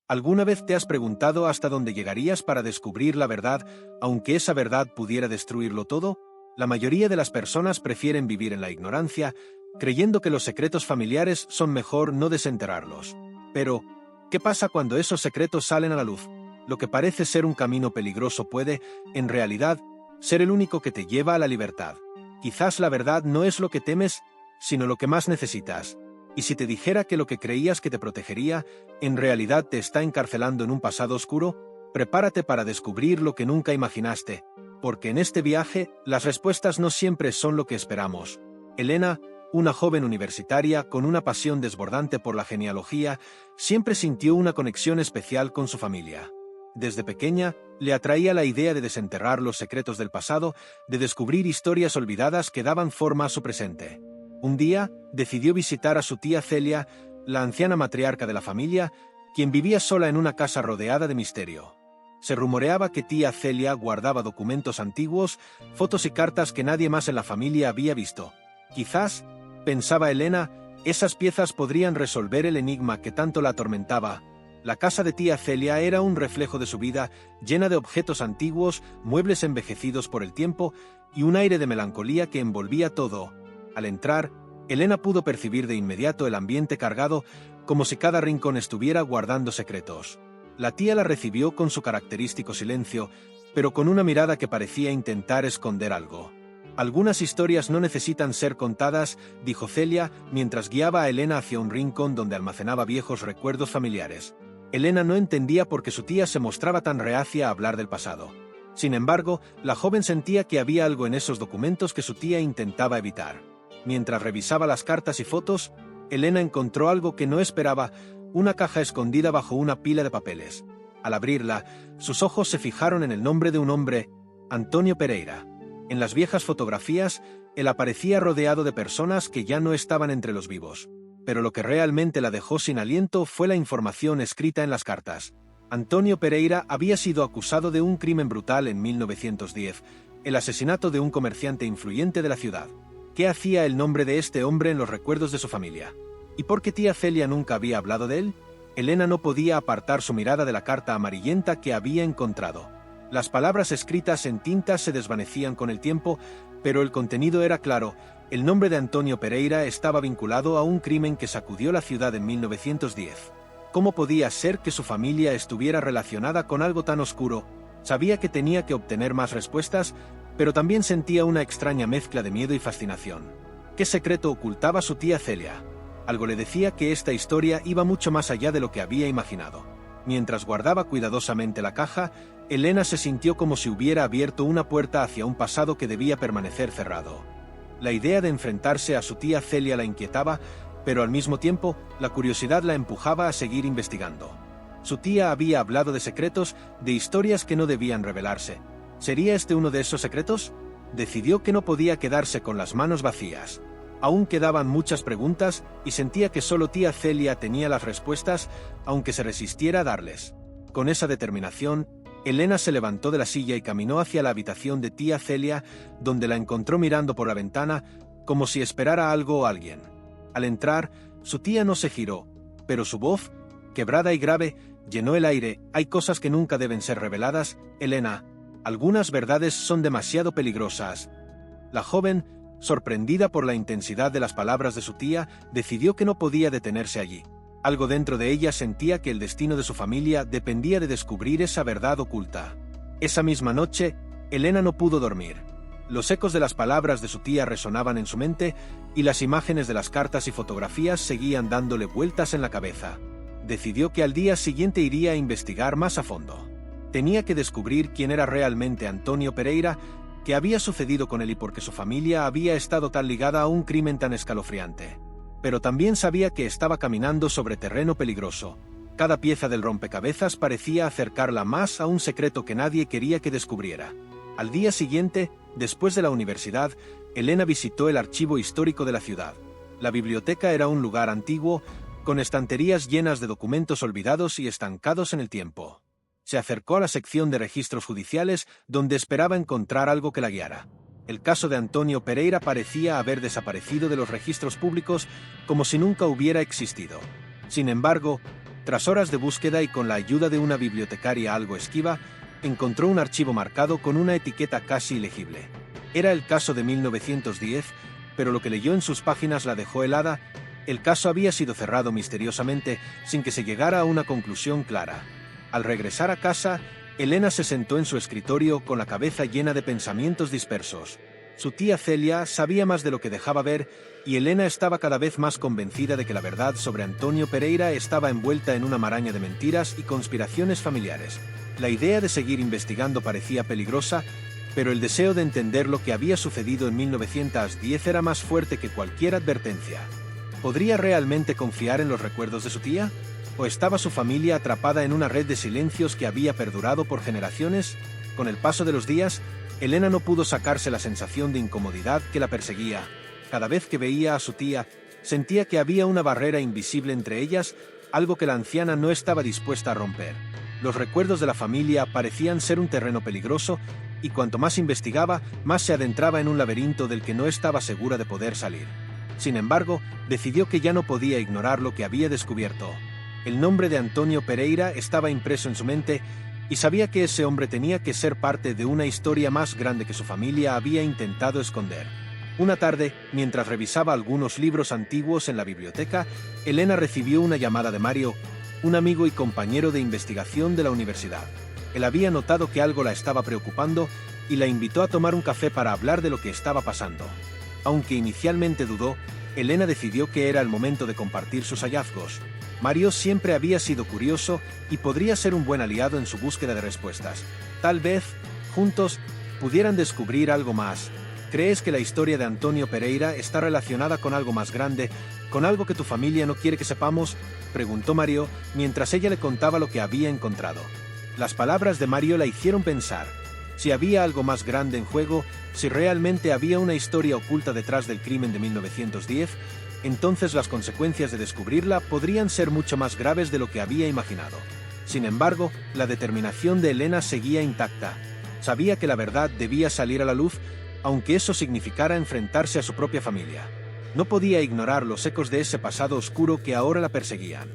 ¿Alguna vez te has preguntado hasta dónde llegarías para descubrir la verdad, aunque esa verdad pudiera destruirlo todo? La mayoría de las personas prefieren vivir en la ignorancia, creyendo que los secretos familiares son mejor no desenterrarlos. Pero, ¿qué pasa cuando esos secretos salen a la luz? Lo que parece ser un camino peligroso puede, en realidad, ser el único que te lleva a la libertad. Quizás la verdad no es lo que temes, sino lo que más necesitas. Y si te dijera que lo que creías que te protegería, en realidad te está encarcelando en un pasado oscuro, prepárate para descubrir lo que nunca imaginaste, porque en este viaje, las respuestas no siempre son lo que esperamos. Elena, una joven universitaria con una pasión desbordante por la genealogía, siempre sintió una conexión especial con su familia. Desde pequeña, le atraía la idea de desenterrar los secretos del pasado, de descubrir historias olvidadas que daban forma a su presente. Un día, decidió visitar a su tía Celia, la anciana matriarca de la familia, quien vivía sola en una casa rodeada de misterio. Se rumoreaba que tía Celia guardaba documentos antiguos, fotos y cartas que nadie más en la familia había visto. Quizás, pensaba Elena, esas piezas podrían resolver el enigma que tanto la atormentaba. La casa de tía Celia era un reflejo de su vida, llena de objetos antiguos, muebles envejecidos por el tiempo y un aire de melancolía que envolvía todo. Al entrar, Elena pudo percibir de inmediato el ambiente cargado, como si cada rincón estuviera guardando secretos. La tía la recibió con su característico silencio, pero con una mirada que parecía intentar esconder algo. «Algunas historias no necesitan ser contadas», dijo Celia, mientras guiaba a Elena hacia un rincón donde almacenaba viejos recuerdos familiares. Elena no entendía por qué su tía se mostraba tan reacia a hablar del pasado. Sin embargo, la joven sentía que había algo en esos documentos que su tía intentaba evitar. Mientras revisaba las cartas y fotos, Elena encontró algo que no esperaba, una caja escondida bajo una pila de papeles. Al abrirla, sus ojos se fijaron en el nombre de un hombre, Antonio Pereira. En las viejas fotografías, él aparecía rodeado de personas que ya no estaban entre los vivos. Pero lo que realmente la dejó sin aliento fue la información escrita en las cartas. Antonio Pereira había sido acusado de un crimen brutal en 1910, el asesinato de un comerciante influyente de la ciudad. ¿Qué hacía el nombre de este hombre en los recuerdos de su familia? ¿Y por qué tía Celia nunca había hablado de él? Elena no podía apartar su mirada de la carta amarillenta que había encontrado. Las palabras escritas en tinta se desvanecían con el tiempo, pero el contenido era claro. El nombre de Antonio Pereira estaba vinculado a un crimen que sacudió la ciudad en 1910. ¿Cómo podía ser que su familia estuviera relacionada con algo tan oscuro? Sabía que tenía que obtener más respuestas, pero también sentía una extraña mezcla de miedo y fascinación. ¿Qué secreto ocultaba su tía Celia? Algo le decía que esta historia iba mucho más allá de lo que había imaginado. Mientras guardaba cuidadosamente la caja, Elena se sintió como si hubiera abierto una puerta hacia un pasado que debía permanecer cerrado. La idea de enfrentarse a su tía Celia la inquietaba, pero al mismo tiempo, la curiosidad la empujaba a seguir investigando. Su tía había hablado de secretos, de historias que no debían revelarse. ¿Sería este uno de esos secretos? Decidió que no podía quedarse con las manos vacías. Aún quedaban muchas preguntas y sentía que solo tía Celia tenía las respuestas, aunque se resistiera a darles. Con esa determinación, Elena se levantó de la silla y caminó hacia la habitación de tía Celia, donde la encontró mirando por la ventana, como si esperara algo o alguien. Al entrar, su tía no se giró, pero su voz, quebrada y grave, llenó el aire. «Hay cosas que nunca deben ser reveladas, Elena. Algunas verdades son demasiado peligrosas». La joven, sorprendida por la intensidad de las palabras de su tía, decidió que no podía detenerse allí. Algo dentro de ella sentía que el destino de su familia dependía de descubrir esa verdad oculta. Esa misma noche, Elena no pudo dormir. Los ecos de las palabras de su tía resonaban en su mente y las imágenes de las cartas y fotografías seguían dándole vueltas en la cabeza. Decidió que al día siguiente iría a investigar más a fondo. Tenía que descubrir quién era realmente Antonio Pereira, qué había sucedido con él y por qué su familia había estado tan ligada a un crimen tan escalofriante. Pero también sabía que estaba caminando sobre terreno peligroso. Cada pieza del rompecabezas parecía acercarla más a un secreto que nadie quería que descubriera. Al día siguiente, después de la universidad, Elena visitó el archivo histórico de la ciudad. La biblioteca era un lugar antiguo, con estanterías llenas de documentos olvidados y estancados en el tiempo. Se acercó a la sección de registros judiciales, donde esperaba encontrar algo que la guiara. El caso de Antonio Pereira parecía haber desaparecido de los registros públicos como si nunca hubiera existido. Sin embargo, Tras horas de búsqueda y con la ayuda de una bibliotecaria algo esquiva, encontró un archivo marcado con una etiqueta casi ilegible. Era el caso de 1910, pero lo que leyó en sus páginas la dejó helada. El caso había sido cerrado misteriosamente, sin que se llegara a una conclusión clara. Al regresar a casa, Elena se sentó en su escritorio con la cabeza llena de pensamientos dispersos. Su tía Celia sabía más de lo que dejaba ver, y Elena estaba cada vez más convencida de que la verdad sobre Antonio Pereira estaba envuelta en una maraña de mentiras y conspiraciones familiares. La idea de seguir investigando parecía peligrosa, pero el deseo de entender lo que había sucedido en 1910 era más fuerte que cualquier advertencia. ¿Podría realmente confiar en los recuerdos de su tía? ¿O estaba su familia atrapada en una red de silencios que había perdurado por generaciones? Con el paso de los días, Elena no pudo sacarse la sensación de incomodidad que la perseguía. Cada vez que veía a su tía, sentía que había una barrera invisible entre ellas, algo que la anciana no estaba dispuesta a romper. Los recuerdos de la familia parecían ser un terreno peligroso, y cuanto más investigaba, más se adentraba en un laberinto del que no estaba segura de poder salir. Sin embargo, decidió que ya no podía ignorar lo que había descubierto. El nombre de Antonio Pereira estaba impreso en su mente, y sabía que ese hombre tenía que ser parte de una historia más grande que su familia había intentado esconder. Una tarde, mientras revisaba algunos libros antiguos en la biblioteca, Elena recibió una llamada de Mario, un amigo y compañero de investigación de la universidad. Él había notado que algo la estaba preocupando y la invitó a tomar un café para hablar de lo que estaba pasando. Aunque inicialmente dudó, Elena decidió que era el momento de compartir sus hallazgos. Mario siempre había sido curioso y podría ser un buen aliado en su búsqueda de respuestas. Tal vez, juntos, pudieran descubrir algo más. ¿Crees que la historia de Antonio Pereira está relacionada con algo más grande, con algo que tu familia no quiere que sepamos?, preguntó Mario, mientras ella le contaba lo que había encontrado. Las palabras de Mario la hicieron pensar. Si había algo más grande en juego, si realmente había una historia oculta detrás del crimen de 1910, entonces las consecuencias de descubrirla podrían ser mucho más graves de lo que había imaginado. Sin embargo, la determinación de Elena seguía intacta. Sabía que la verdad debía salir a la luz, aunque eso significara enfrentarse a su propia familia. No podía ignorar los ecos de ese pasado oscuro que ahora la perseguían.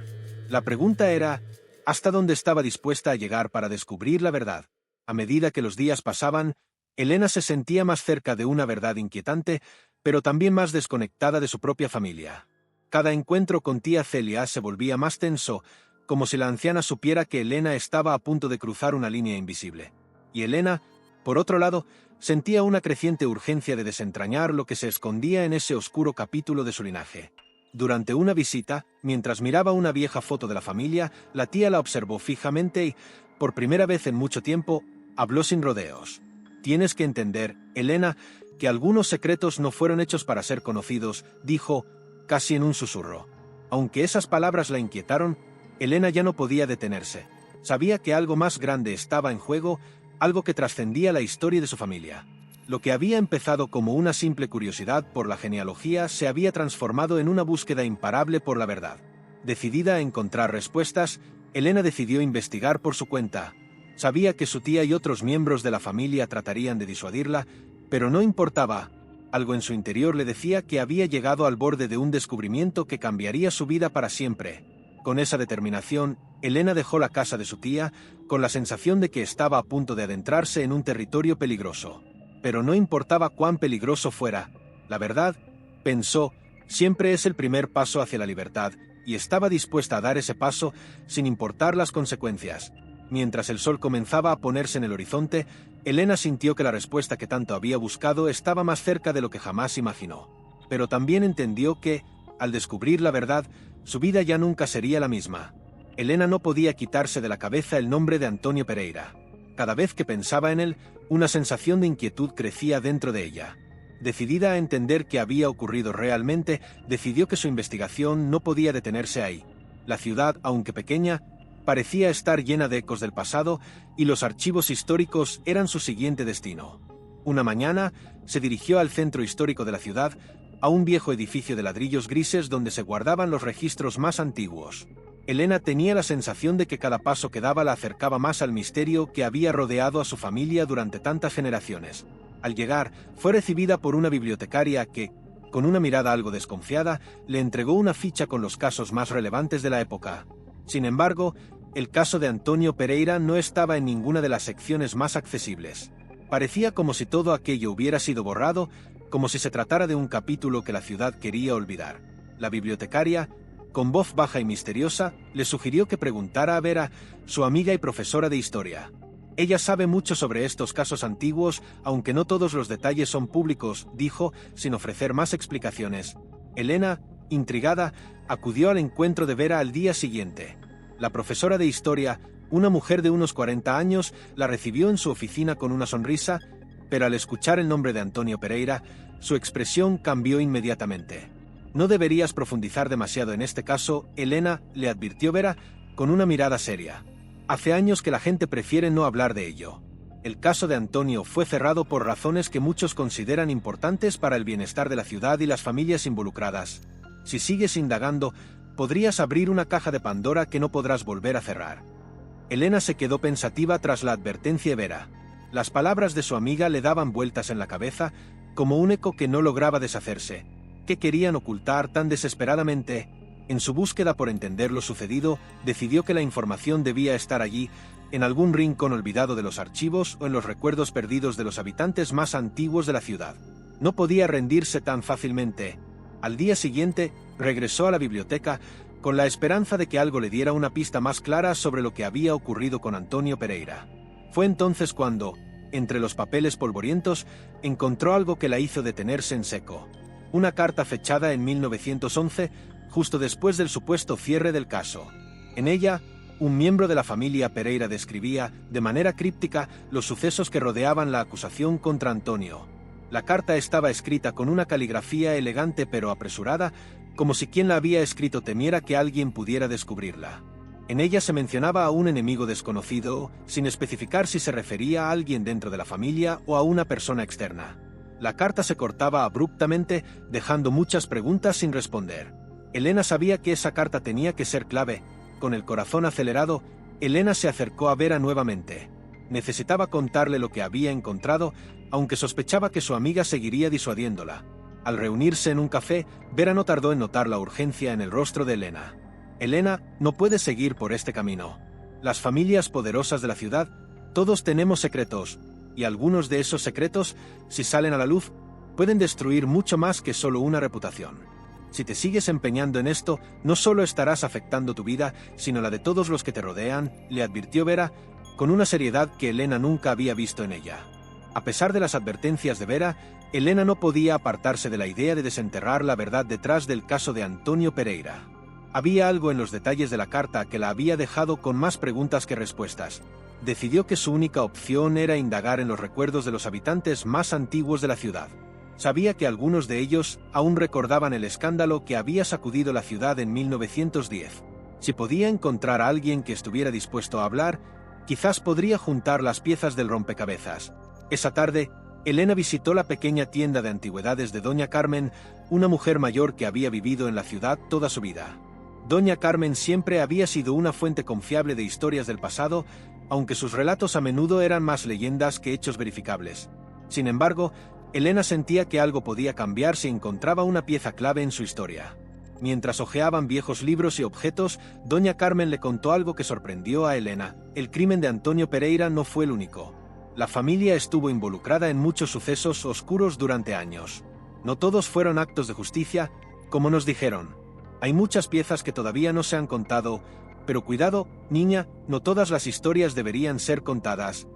La pregunta era, ¿hasta dónde estaba dispuesta a llegar para descubrir la verdad? A medida que los días pasaban, Elena se sentía más cerca de una verdad inquietante, pero también más desconectada de su propia familia. Cada encuentro con tía Celia se volvía más tenso, como si la anciana supiera que Elena estaba a punto de cruzar una línea invisible. Y Elena, por otro lado, sentía una creciente urgencia de desentrañar lo que se escondía en ese oscuro capítulo de su linaje. Durante una visita, mientras miraba una vieja foto de la familia, la tía la observó fijamente y, por primera vez en mucho tiempo, habló sin rodeos. «Tienes que entender, Elena, que algunos secretos no fueron hechos para ser conocidos», dijo, casi en un susurro. Aunque esas palabras la inquietaron, Elena ya no podía detenerse. Sabía que algo más grande estaba en juego, algo que trascendía la historia de su familia. Lo que había empezado como una simple curiosidad por la genealogía se había transformado en una búsqueda imparable por la verdad. Decidida a encontrar respuestas, Elena decidió investigar por su cuenta. Sabía que su tía y otros miembros de la familia tratarían de disuadirla, pero no importaba. Algo en su interior le decía que había llegado al borde de un descubrimiento que cambiaría su vida para siempre. Con esa determinación, Elena dejó la casa de su tía, con la sensación de que estaba a punto de adentrarse en un territorio peligroso. Pero no importaba cuán peligroso fuera. La verdad, pensó, siempre es el primer paso hacia la libertad, y estaba dispuesta a dar ese paso sin importar las consecuencias. Mientras el sol comenzaba a ponerse en el horizonte, Elena sintió que la respuesta que tanto había buscado estaba más cerca de lo que jamás imaginó. Pero también entendió que, al descubrir la verdad, su vida ya nunca sería la misma. Elena no podía quitarse de la cabeza el nombre de Antonio Pereira. Cada vez que pensaba en él, una sensación de inquietud crecía dentro de ella. Decidida a entender qué había ocurrido realmente, decidió que su investigación no podía detenerse ahí. La ciudad, aunque pequeña, parecía estar llena de ecos del pasado, y los archivos históricos eran su siguiente destino. Una mañana, se dirigió al centro histórico de la ciudad, a un viejo edificio de ladrillos grises donde se guardaban los registros más antiguos. Elena tenía la sensación de que cada paso que daba la acercaba más al misterio que había rodeado a su familia durante tantas generaciones. Al llegar, fue recibida por una bibliotecaria que, con una mirada algo desconfiada, le entregó una ficha con los casos más relevantes de la época. Sin embargo, el caso de Antonio Pereira no estaba en ninguna de las secciones más accesibles. Parecía como si todo aquello hubiera sido borrado, como si se tratara de un capítulo que la ciudad quería olvidar. La bibliotecaria, con voz baja y misteriosa, le sugirió que preguntara a Vera, su amiga y profesora de historia. Ella sabe mucho sobre estos casos antiguos, aunque no todos los detalles son públicos, dijo, sin ofrecer más explicaciones. Elena, intrigada, acudió al encuentro de Vera al día siguiente. La profesora de historia, una mujer de unos 40 años, la recibió en su oficina con una sonrisa, pero al escuchar el nombre de Antonio Pereira, su expresión cambió inmediatamente. No deberías profundizar demasiado en este caso, Elena, le advirtió Vera, con una mirada seria. Hace años que la gente prefiere no hablar de ello. El caso de Antonio fue cerrado por razones que muchos consideran importantes para el bienestar de la ciudad y las familias involucradas. Si sigues indagando, podrías abrir una caja de Pandora que no podrás volver a cerrar. Elena se quedó pensativa tras la advertencia de Vera. Las palabras de su amiga le daban vueltas en la cabeza, como un eco que no lograba deshacerse. ¿Qué querían ocultar tan desesperadamente? En su búsqueda por entender lo sucedido, decidió que la información debía estar allí, en algún rincón olvidado de los archivos o en los recuerdos perdidos de los habitantes más antiguos de la ciudad. No podía rendirse tan fácilmente. Al día siguiente, regresó a la biblioteca con la esperanza de que algo le diera una pista más clara sobre lo que había ocurrido con Antonio Pereira. Fue entonces cuando, entre los papeles polvorientos, encontró algo que la hizo detenerse en seco. Una carta fechada en 1911, justo después del supuesto cierre del caso. En ella, un miembro de la familia Pereira describía, de manera críptica, los sucesos que rodeaban la acusación contra Antonio. La carta estaba escrita con una caligrafía elegante pero apresurada, como si quien la había escrito temiera que alguien pudiera descubrirla. En ella se mencionaba a un enemigo desconocido, sin especificar si se refería a alguien dentro de la familia o a una persona externa. La carta se cortaba abruptamente, dejando muchas preguntas sin responder. Elena sabía que esa carta tenía que ser clave. Con el corazón acelerado, Elena se acercó a Vera nuevamente. Necesitaba contarle lo que había encontrado, aunque sospechaba que su amiga seguiría disuadiéndola. Al reunirse en un café, Vera no tardó en notar la urgencia en el rostro de Elena. Elena, no puede seguir por este camino. Las familias poderosas de la ciudad, todos tenemos secretos, y algunos de esos secretos, si salen a la luz, pueden destruir mucho más que solo una reputación. Si te sigues empeñando en esto, no solo estarás afectando tu vida, sino la de todos los que te rodean, le advirtió Vera, con una seriedad que Elena nunca había visto en ella. A pesar de las advertencias de Vera, Elena no podía apartarse de la idea de desenterrar la verdad detrás del caso de Antonio Pereira. Había algo en los detalles de la carta que la había dejado con más preguntas que respuestas. Decidió que su única opción era indagar en los recuerdos de los habitantes más antiguos de la ciudad. Sabía que algunos de ellos aún recordaban el escándalo que había sacudido la ciudad en 1910. Si podía encontrar a alguien que estuviera dispuesto a hablar, quizás podría juntar las piezas del rompecabezas. Esa tarde, Elena visitó la pequeña tienda de antigüedades de Doña Carmen, una mujer mayor que había vivido en la ciudad toda su vida. Doña Carmen siempre había sido una fuente confiable de historias del pasado, aunque sus relatos a menudo eran más leyendas que hechos verificables. Sin embargo, Elena sentía que algo podía cambiar si encontraba una pieza clave en su historia. Mientras hojeaban viejos libros y objetos, Doña Carmen le contó algo que sorprendió a Elena. El crimen de Antonio Pereira no fue el único. La familia estuvo involucrada en muchos sucesos oscuros durante años. No todos fueron actos de justicia, como nos dijeron. Hay muchas piezas que todavía no se han contado, pero cuidado, niña, no todas las historias deberían ser contadas.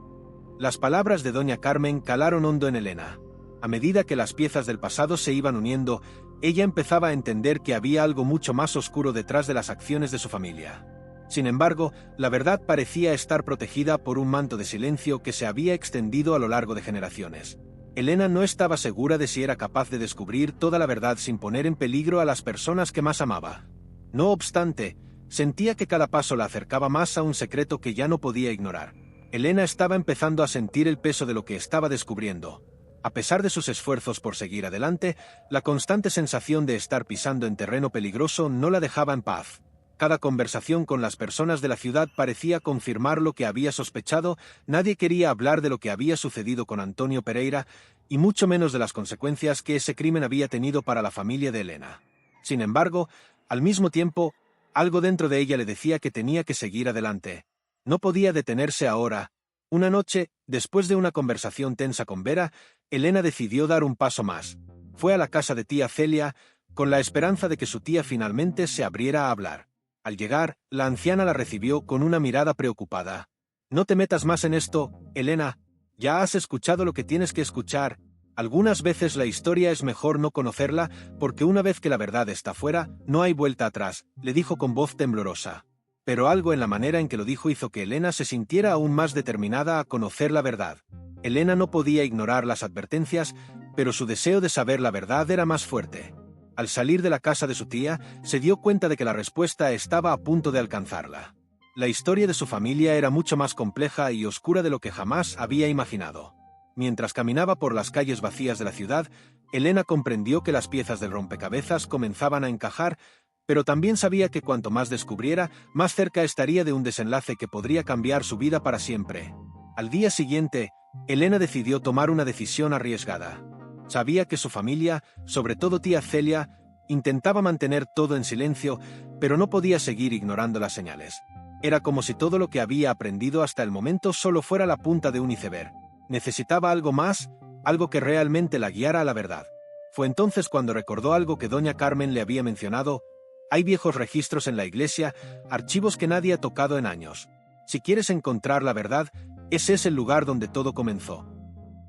Las palabras de Doña Carmen calaron hondo en Elena. A medida que las piezas del pasado se iban uniendo, ella empezaba a entender que había algo mucho más oscuro detrás de las acciones de su familia. Sin embargo, la verdad parecía estar protegida por un manto de silencio que se había extendido a lo largo de generaciones. Elena no estaba segura de si era capaz de descubrir toda la verdad sin poner en peligro a las personas que más amaba. No obstante, sentía que cada paso la acercaba más a un secreto que ya no podía ignorar. Elena estaba empezando a sentir el peso de lo que estaba descubriendo. A pesar de sus esfuerzos por seguir adelante, la constante sensación de estar pisando en terreno peligroso no la dejaba en paz. Cada conversación con las personas de la ciudad parecía confirmar lo que había sospechado. Nadie quería hablar de lo que había sucedido con Antonio Pereira, y mucho menos de las consecuencias que ese crimen había tenido para la familia de Elena. Sin embargo, al mismo tiempo, Algo dentro de ella le decía que tenía que seguir adelante. No podía detenerse ahora. Una noche, después de una conversación tensa con Vera, Elena decidió dar un paso más. Fue a la casa de tía Celia, con la esperanza de que su tía finalmente se abriera a hablar. Al llegar, la anciana la recibió con una mirada preocupada. «No te metas más en esto, Elena. Ya has escuchado lo que tienes que escuchar. Algunas veces la historia es mejor no conocerla, porque una vez que la verdad está fuera, no hay vuelta atrás», le dijo con voz temblorosa. Pero algo en la manera en que lo dijo hizo que Elena se sintiera aún más determinada a conocer la verdad. Elena no podía ignorar las advertencias, pero su deseo de saber la verdad era más fuerte. Al salir de la casa de su tía, se dio cuenta de que la respuesta estaba a punto de alcanzarla. La historia de su familia era mucho más compleja y oscura de lo que jamás había imaginado. Mientras caminaba por las calles vacías de la ciudad, Elena comprendió que las piezas del rompecabezas comenzaban a encajar, pero también sabía que cuanto más descubriera, más cerca estaría de un desenlace que podría cambiar su vida para siempre. Al día siguiente, Elena decidió tomar una decisión arriesgada. Sabía que su familia, sobre todo tía Celia, intentaba mantener todo en silencio, pero no podía seguir ignorando las señales. Era como si todo lo que había aprendido hasta el momento solo fuera la punta de un iceberg. Necesitaba algo más, algo que realmente la guiara a la verdad. Fue entonces cuando recordó algo que doña Carmen le había mencionado. Hay viejos registros en la iglesia, archivos que nadie ha tocado en años. Si quieres encontrar la verdad, ese es el lugar donde todo comenzó.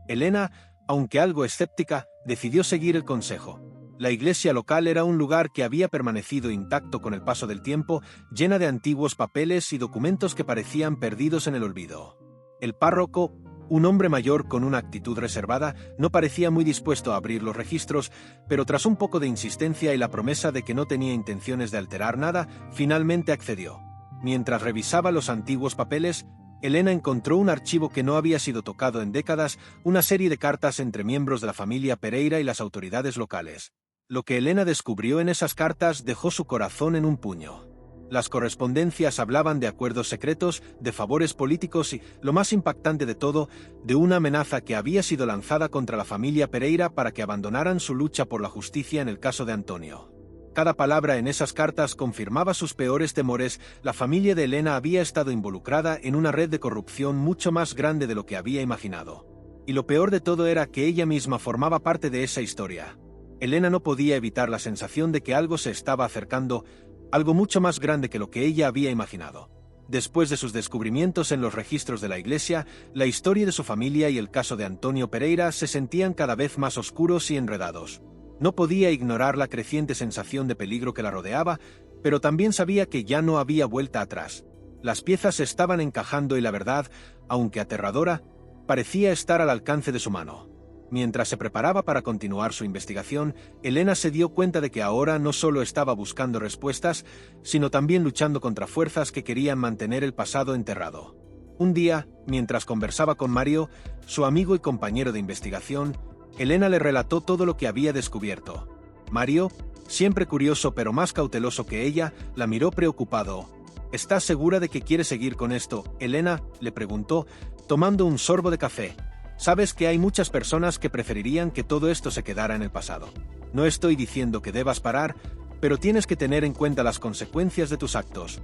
Elena, aunque algo escéptica, decidió seguir el consejo. La iglesia local era un lugar que había permanecido intacto con el paso del tiempo, llena de antiguos papeles y documentos que parecían perdidos en el olvido. El párroco, un hombre mayor con una actitud reservada, no parecía muy dispuesto a abrir los registros, pero tras un poco de insistencia y la promesa de que no tenía intenciones de alterar nada, finalmente accedió. Mientras revisaba los antiguos papeles, Elena encontró un archivo que no había sido tocado en décadas, una serie de cartas entre miembros de la familia Pereira y las autoridades locales. Lo que Elena descubrió en esas cartas dejó su corazón en un puño. Las correspondencias hablaban de acuerdos secretos, de favores políticos y, lo más impactante de todo, de una amenaza que había sido lanzada contra la familia Pereira para que abandonaran su lucha por la justicia en el caso de Antonio. Cada palabra en esas cartas confirmaba sus peores temores. La familia de Elena había estado involucrada en una red de corrupción mucho más grande de lo que había imaginado. Y lo peor de todo era que ella misma formaba parte de esa historia. Elena no podía evitar la sensación de que algo se estaba acercando, algo mucho más grande que lo que ella había imaginado. Después de sus descubrimientos en los registros de la iglesia, la historia de su familia y el caso de Antonio Pereira se sentían cada vez más oscuros y enredados. No podía ignorar la creciente sensación de peligro que la rodeaba, pero también sabía que ya no había vuelta atrás. Las piezas estaban encajando y la verdad, aunque aterradora, parecía estar al alcance de su mano. Mientras se preparaba para continuar su investigación, Elena se dio cuenta de que ahora no solo estaba buscando respuestas, sino también luchando contra fuerzas que querían mantener el pasado enterrado. Un día, mientras conversaba con Mario, su amigo y compañero de investigación, Elena le relató todo lo que había descubierto. Mario, siempre curioso pero más cauteloso que ella, la miró preocupado. «¿Estás segura de que quieres seguir con esto, Elena?», le preguntó, tomando un sorbo de café. «Sabes que hay muchas personas que preferirían que todo esto se quedara en el pasado. No estoy diciendo que debas parar, pero tienes que tener en cuenta las consecuencias de tus actos».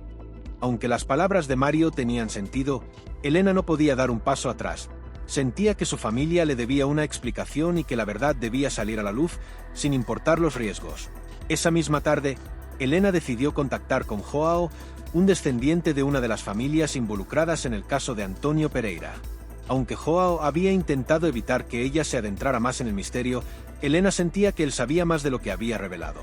Aunque las palabras de Mario tenían sentido, Elena no podía dar un paso atrás. Sentía que su familia le debía una explicación y que la verdad debía salir a la luz, sin importar los riesgos. Esa misma tarde, Elena decidió contactar con Joao, un descendiente de una de las familias involucradas en el caso de Antonio Pereira. Aunque Joao había intentado evitar que ella se adentrara más en el misterio, Elena sentía que él sabía más de lo que había revelado.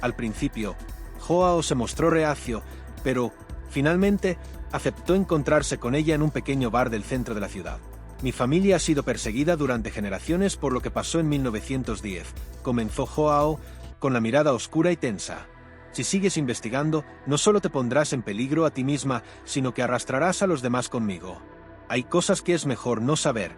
Al principio, Joao se mostró reacio, pero, finalmente, aceptó encontrarse con ella en un pequeño bar del centro de la ciudad. «Mi familia ha sido perseguida durante generaciones por lo que pasó en 1910», comenzó Joao, con la mirada oscura y tensa. «Si sigues investigando, no solo te pondrás en peligro a ti misma, sino que arrastrarás a los demás conmigo. Hay cosas que es mejor no saber».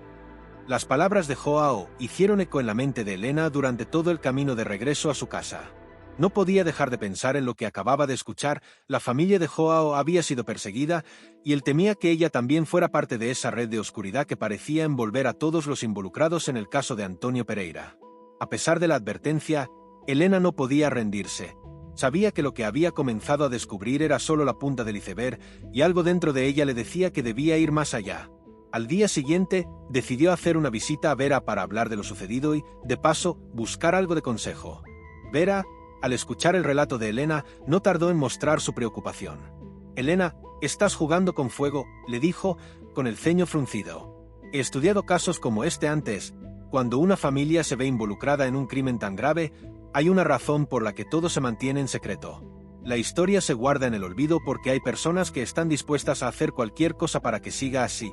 Las palabras de Joao hicieron eco en la mente de Elena durante todo el camino de regreso a su casa. No podía dejar de pensar en lo que acababa de escuchar. La familia de Joao había sido perseguida, y él temía que ella también fuera parte de esa red de oscuridad que parecía envolver a todos los involucrados en el caso de Antonio Pereira. A pesar de la advertencia, Elena no podía rendirse. Sabía que lo que había comenzado a descubrir era solo la punta del iceberg, y algo dentro de ella le decía que debía ir más allá. Al día siguiente, decidió hacer una visita a Vera para hablar de lo sucedido y, de paso, buscar algo de consejo. Vera, al escuchar el relato de Elena, no tardó en mostrar su preocupación. «Elena, estás jugando con fuego», le dijo, con el ceño fruncido. «He estudiado casos como este antes. Cuando una familia se ve involucrada en un crimen tan grave, hay una razón por la que todo se mantiene en secreto. La historia se guarda en el olvido porque hay personas que están dispuestas a hacer cualquier cosa para que siga así».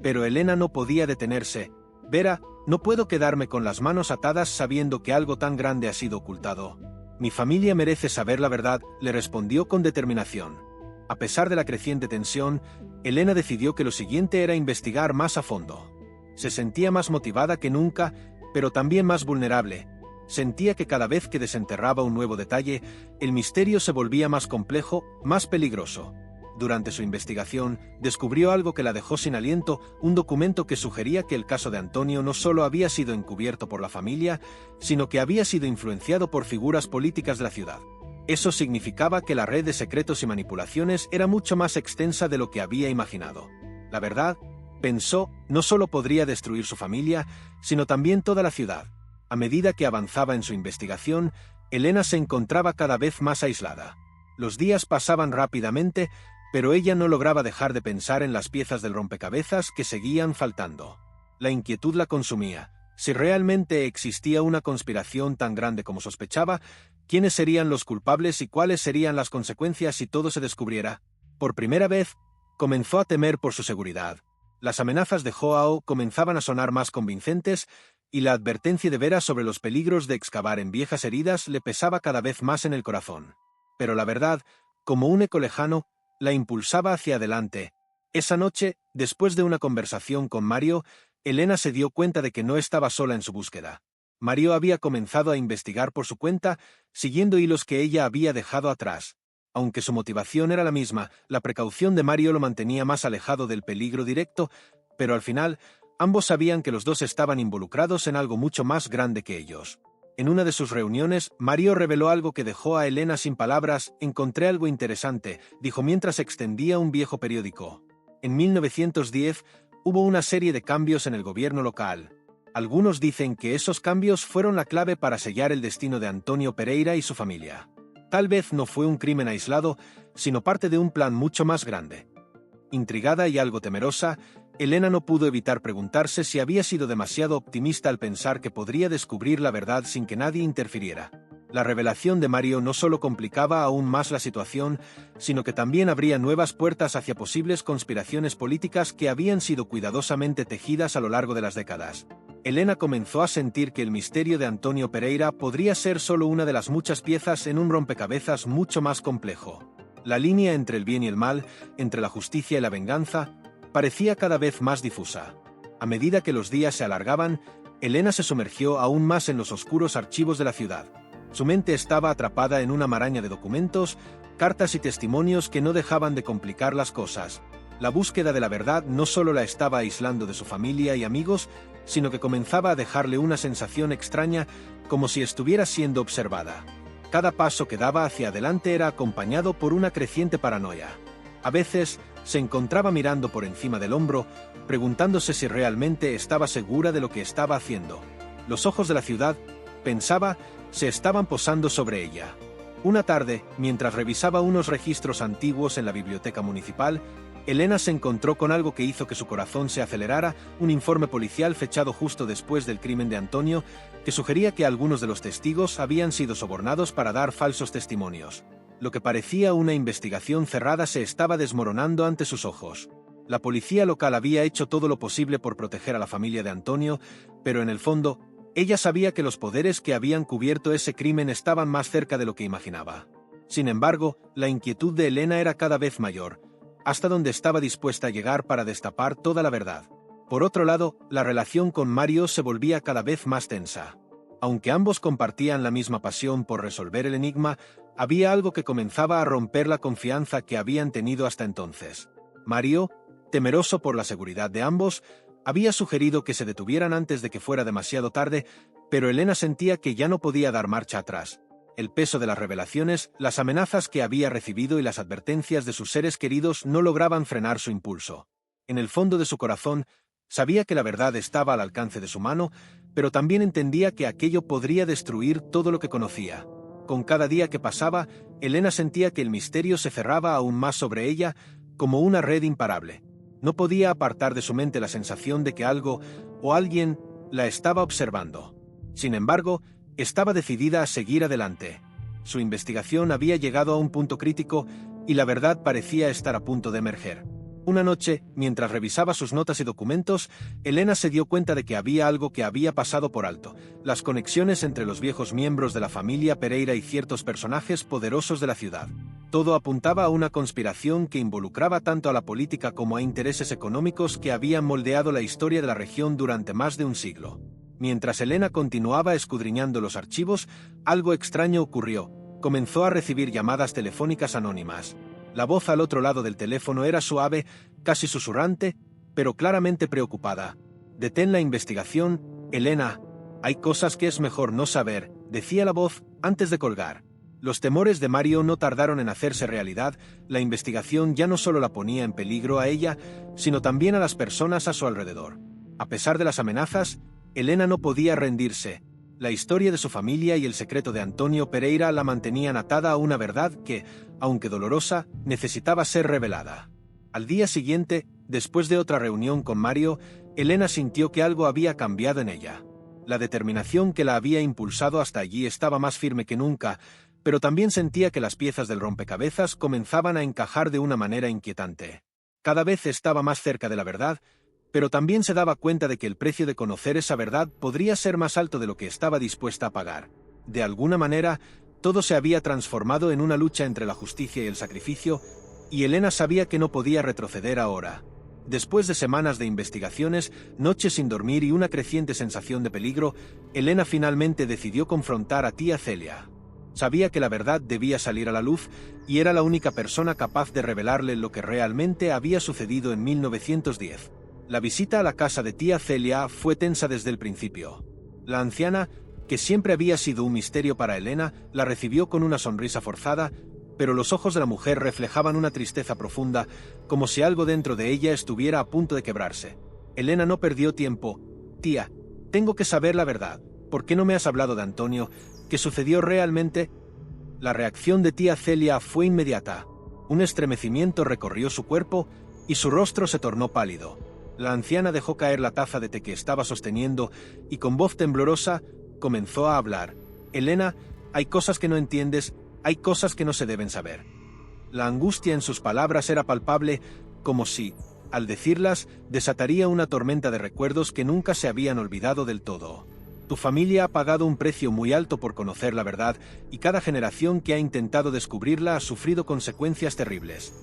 Pero Elena no podía detenerse. «Vera, no puedo quedarme con las manos atadas sabiendo que algo tan grande ha sido ocultado. Mi familia merece saber la verdad», le respondió con determinación. A pesar de la creciente tensión, Elena decidió que lo siguiente era investigar más a fondo. Se sentía más motivada que nunca, pero también más vulnerable. Sentía que cada vez que desenterraba un nuevo detalle, el misterio se volvía más complejo, más peligroso. Durante su investigación, descubrió algo que la dejó sin aliento, un documento que sugería que el caso de Antonio no solo había sido encubierto por la familia, sino que había sido influenciado por figuras políticas de la ciudad. Eso significaba que la red de secretos y manipulaciones era mucho más extensa de lo que había imaginado. La verdad, pensó, no solo podría destruir su familia, sino también toda la ciudad. A medida que avanzaba en su investigación, Elena se encontraba cada vez más aislada. Los días pasaban rápidamente, pero ella no lograba dejar de pensar en las piezas del rompecabezas que seguían faltando. La inquietud la consumía. Si realmente existía una conspiración tan grande como sospechaba, ¿quiénes serían los culpables y cuáles serían las consecuencias si todo se descubriera? Por primera vez, comenzó a temer por su seguridad. Las amenazas de Joao comenzaban a sonar más convincentes, y la advertencia de Vera sobre los peligros de excavar en viejas heridas le pesaba cada vez más en el corazón. Pero la verdad, como un eco lejano, la impulsaba hacia adelante. Esa noche, después de una conversación con Mario, Elena se dio cuenta de que no estaba sola en su búsqueda. Mario había comenzado a investigar por su cuenta, siguiendo hilos que ella había dejado atrás. Aunque su motivación era la misma, la precaución de Mario lo mantenía más alejado del peligro directo, pero al final, ambos sabían que los dos estaban involucrados en algo mucho más grande que ellos. En una de sus reuniones, Mario reveló algo que dejó a Elena sin palabras. «Encontré algo interesante», dijo mientras extendía un viejo periódico. En 1910, hubo una serie de cambios en el gobierno local. Algunos dicen que esos cambios fueron la clave para sellar el destino de Antonio Pereira y su familia. Tal vez no fue un crimen aislado, sino parte de un plan mucho más grande. Intrigada y algo temerosa, Elena no pudo evitar preguntarse si había sido demasiado optimista al pensar que podría descubrir la verdad sin que nadie interfiriera. La revelación de Mario no solo complicaba aún más la situación, sino que también abría nuevas puertas hacia posibles conspiraciones políticas que habían sido cuidadosamente tejidas a lo largo de las décadas. Elena comenzó a sentir que el misterio de Antonio Pereira podría ser solo una de las muchas piezas en un rompecabezas mucho más complejo. La línea entre el bien y el mal, entre la justicia y la venganza, parecía cada vez más difusa. A medida que los días se alargaban, Elena se sumergió aún más en los oscuros archivos de la ciudad. Su mente estaba atrapada en una maraña de documentos, cartas y testimonios que no dejaban de complicar las cosas. La búsqueda de la verdad no solo la estaba aislando de su familia y amigos, sino que comenzaba a dejarle una sensación extraña, como si estuviera siendo observada. Cada paso que daba hacia adelante era acompañado por una creciente paranoia. A veces, se encontraba mirando por encima del hombro, preguntándose si realmente estaba segura de lo que estaba haciendo. Los ojos de la ciudad, pensaba, se estaban posando sobre ella. Una tarde, mientras revisaba unos registros antiguos en la biblioteca municipal, Elena se encontró con algo que hizo que su corazón se acelerara, un informe policial fechado justo después del crimen de Antonio, que sugería que algunos de los testigos habían sido sobornados para dar falsos testimonios. Lo que parecía una investigación cerrada se estaba desmoronando ante sus ojos. La policía local había hecho todo lo posible por proteger a la familia de Antonio, pero en el fondo, ella sabía que los poderes que habían cubierto ese crimen estaban más cerca de lo que imaginaba. Sin embargo, la inquietud de Elena era cada vez mayor, hasta donde estaba dispuesta a llegar para destapar toda la verdad. Por otro lado, la relación con Mario se volvía cada vez más tensa. Aunque ambos compartían la misma pasión por resolver el enigma, había algo que comenzaba a romper la confianza que habían tenido hasta entonces. Mario, temeroso por la seguridad de ambos, había sugerido que se detuvieran antes de que fuera demasiado tarde, pero Elena sentía que ya no podía dar marcha atrás. El peso de las revelaciones, las amenazas que había recibido y las advertencias de sus seres queridos no lograban frenar su impulso. En el fondo de su corazón, sabía que la verdad estaba al alcance de su mano, pero también entendía que aquello podría destruir todo lo que conocía. Con cada día que pasaba, Elena sentía que el misterio se cerraba aún más sobre ella, como una red imparable. No podía apartar de su mente la sensación de que algo o alguien la estaba observando. Sin embargo, estaba decidida a seguir adelante. Su investigación había llegado a un punto crítico y la verdad parecía estar a punto de emerger. Una noche, mientras revisaba sus notas y documentos, Elena se dio cuenta de que había algo que había pasado por alto: las conexiones entre los viejos miembros de la familia Pereira y ciertos personajes poderosos de la ciudad. Todo apuntaba a una conspiración que involucraba tanto a la política como a intereses económicos que habían moldeado la historia de la región durante más de un siglo. Mientras Elena continuaba escudriñando los archivos, algo extraño ocurrió. Comenzó a recibir llamadas telefónicas anónimas. La voz al otro lado del teléfono era suave, casi susurrante, pero claramente preocupada. «Detén la investigación, Elena. Hay cosas que es mejor no saber», decía la voz antes de colgar. Los temores de Mario no tardaron en hacerse realidad. La investigación ya no solo la ponía en peligro a ella, sino también a las personas a su alrededor. A pesar de las amenazas, Elena no podía rendirse. La historia de su familia y el secreto de Antonio Pereira la mantenían atada a una verdad que, aunque dolorosa, necesitaba ser revelada. Al día siguiente, después de otra reunión con Mario, Elena sintió que algo había cambiado en ella. La determinación que la había impulsado hasta allí estaba más firme que nunca, pero también sentía que las piezas del rompecabezas comenzaban a encajar de una manera inquietante. Cada vez estaba más cerca de la verdad, pero también se daba cuenta de que el precio de conocer esa verdad podría ser más alto de lo que estaba dispuesta a pagar. De alguna manera, todo se había transformado en una lucha entre la justicia y el sacrificio, y Elena sabía que no podía retroceder ahora. Después de semanas de investigaciones, noches sin dormir y una creciente sensación de peligro, Elena finalmente decidió confrontar a tía Celia. Sabía que la verdad debía salir a la luz, y era la única persona capaz de revelarle lo que realmente había sucedido en 1910. La visita a la casa de tía Celia fue tensa desde el principio. La anciana, que siempre había sido un misterio para Elena, la recibió con una sonrisa forzada, pero los ojos de la mujer reflejaban una tristeza profunda, como si algo dentro de ella estuviera a punto de quebrarse. Elena no perdió tiempo. «Tía, tengo que saber la verdad. ¿Por qué no me has hablado de Antonio? ¿Qué sucedió realmente?» La reacción de tía Celia fue inmediata. Un estremecimiento recorrió su cuerpo y su rostro se tornó pálido. La anciana dejó caer la taza de té que estaba sosteniendo y con voz temblorosa comenzó a hablar. «Elena, hay cosas que no entiendes, hay cosas que no se deben saber». La angustia en sus palabras era palpable, como si, al decirlas, desataría una tormenta de recuerdos que nunca se habían olvidado del todo. «Tu familia ha pagado un precio muy alto por conocer la verdad, y cada generación que ha intentado descubrirla ha sufrido consecuencias terribles».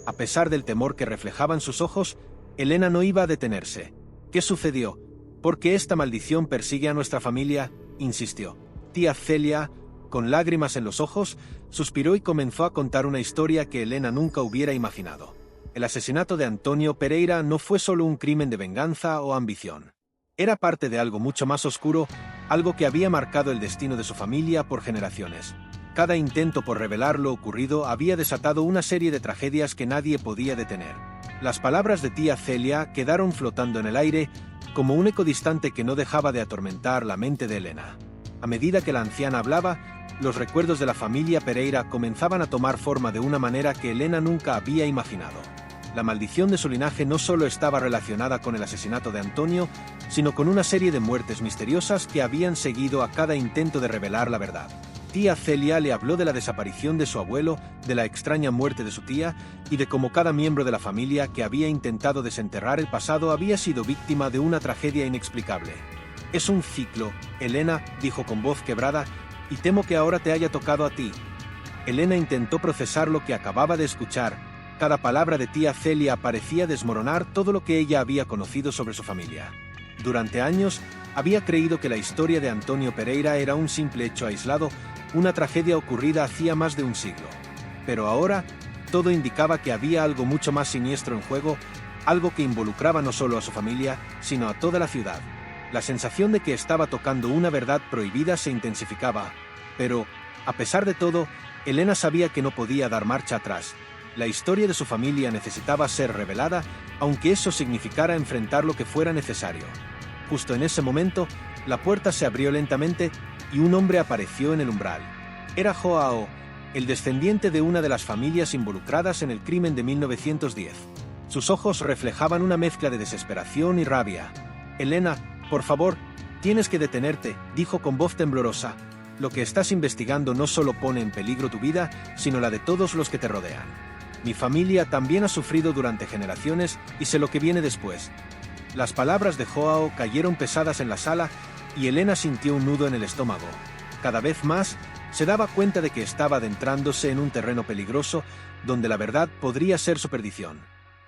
A pesar del temor que reflejaban sus ojos, Elena no iba a detenerse. «¿Qué sucedió? ¿Por qué esta maldición persigue a nuestra familia?», insistió. Tía Celia, con lágrimas en los ojos, suspiró y comenzó a contar una historia que Elena nunca hubiera imaginado. El asesinato de Antonio Pereira no fue solo un crimen de venganza o ambición. Era parte de algo mucho más oscuro, algo que había marcado el destino de su familia por generaciones. Cada intento por revelar lo ocurrido había desatado una serie de tragedias que nadie podía detener. Las palabras de tía Celia quedaron flotando en el aire, como un eco distante que no dejaba de atormentar la mente de Elena. A medida que la anciana hablaba, los recuerdos de la familia Pereira comenzaban a tomar forma de una manera que Elena nunca había imaginado. La maldición de su linaje no solo estaba relacionada con el asesinato de Antonio, sino con una serie de muertes misteriosas que habían seguido a cada intento de revelar la verdad. Tía Celia le habló de la desaparición de su abuelo, de la extraña muerte de su tía, y de cómo cada miembro de la familia que había intentado desenterrar el pasado había sido víctima de una tragedia inexplicable. «Es un ciclo», Elena dijo con voz quebrada, «y temo que ahora te haya tocado a ti». Elena intentó procesar lo que acababa de escuchar. Cada palabra de tía Celia parecía desmoronar todo lo que ella había conocido sobre su familia. Durante años, había creído que la historia de Antonio Pereira era un simple hecho aislado, una tragedia ocurrida hacía más de un siglo. Pero ahora, todo indicaba que había algo mucho más siniestro en juego, algo que involucraba no solo a su familia, sino a toda la ciudad. La sensación de que estaba tocando una verdad prohibida se intensificaba. Pero, A pesar de todo, Elena sabía que no podía dar marcha atrás. La historia de su familia necesitaba ser revelada, aunque eso significara enfrentar lo que fuera necesario. Justo en ese momento, la puerta se abrió lentamente y un hombre apareció en el umbral. Era Joao, el descendiente de una de las familias involucradas en el crimen de 1910. Sus ojos reflejaban una mezcla de desesperación y rabia. «Elena, por favor, tienes que detenerte», dijo con voz temblorosa. «Lo que estás investigando no solo pone en peligro tu vida, sino la de todos los que te rodean. Mi familia también ha sufrido durante generaciones y sé lo que viene después». Las palabras de Joao cayeron pesadas en la sala y Elena sintió un nudo en el estómago. Cada vez más, se daba cuenta de que estaba adentrándose en un terreno peligroso donde la verdad podría ser su perdición.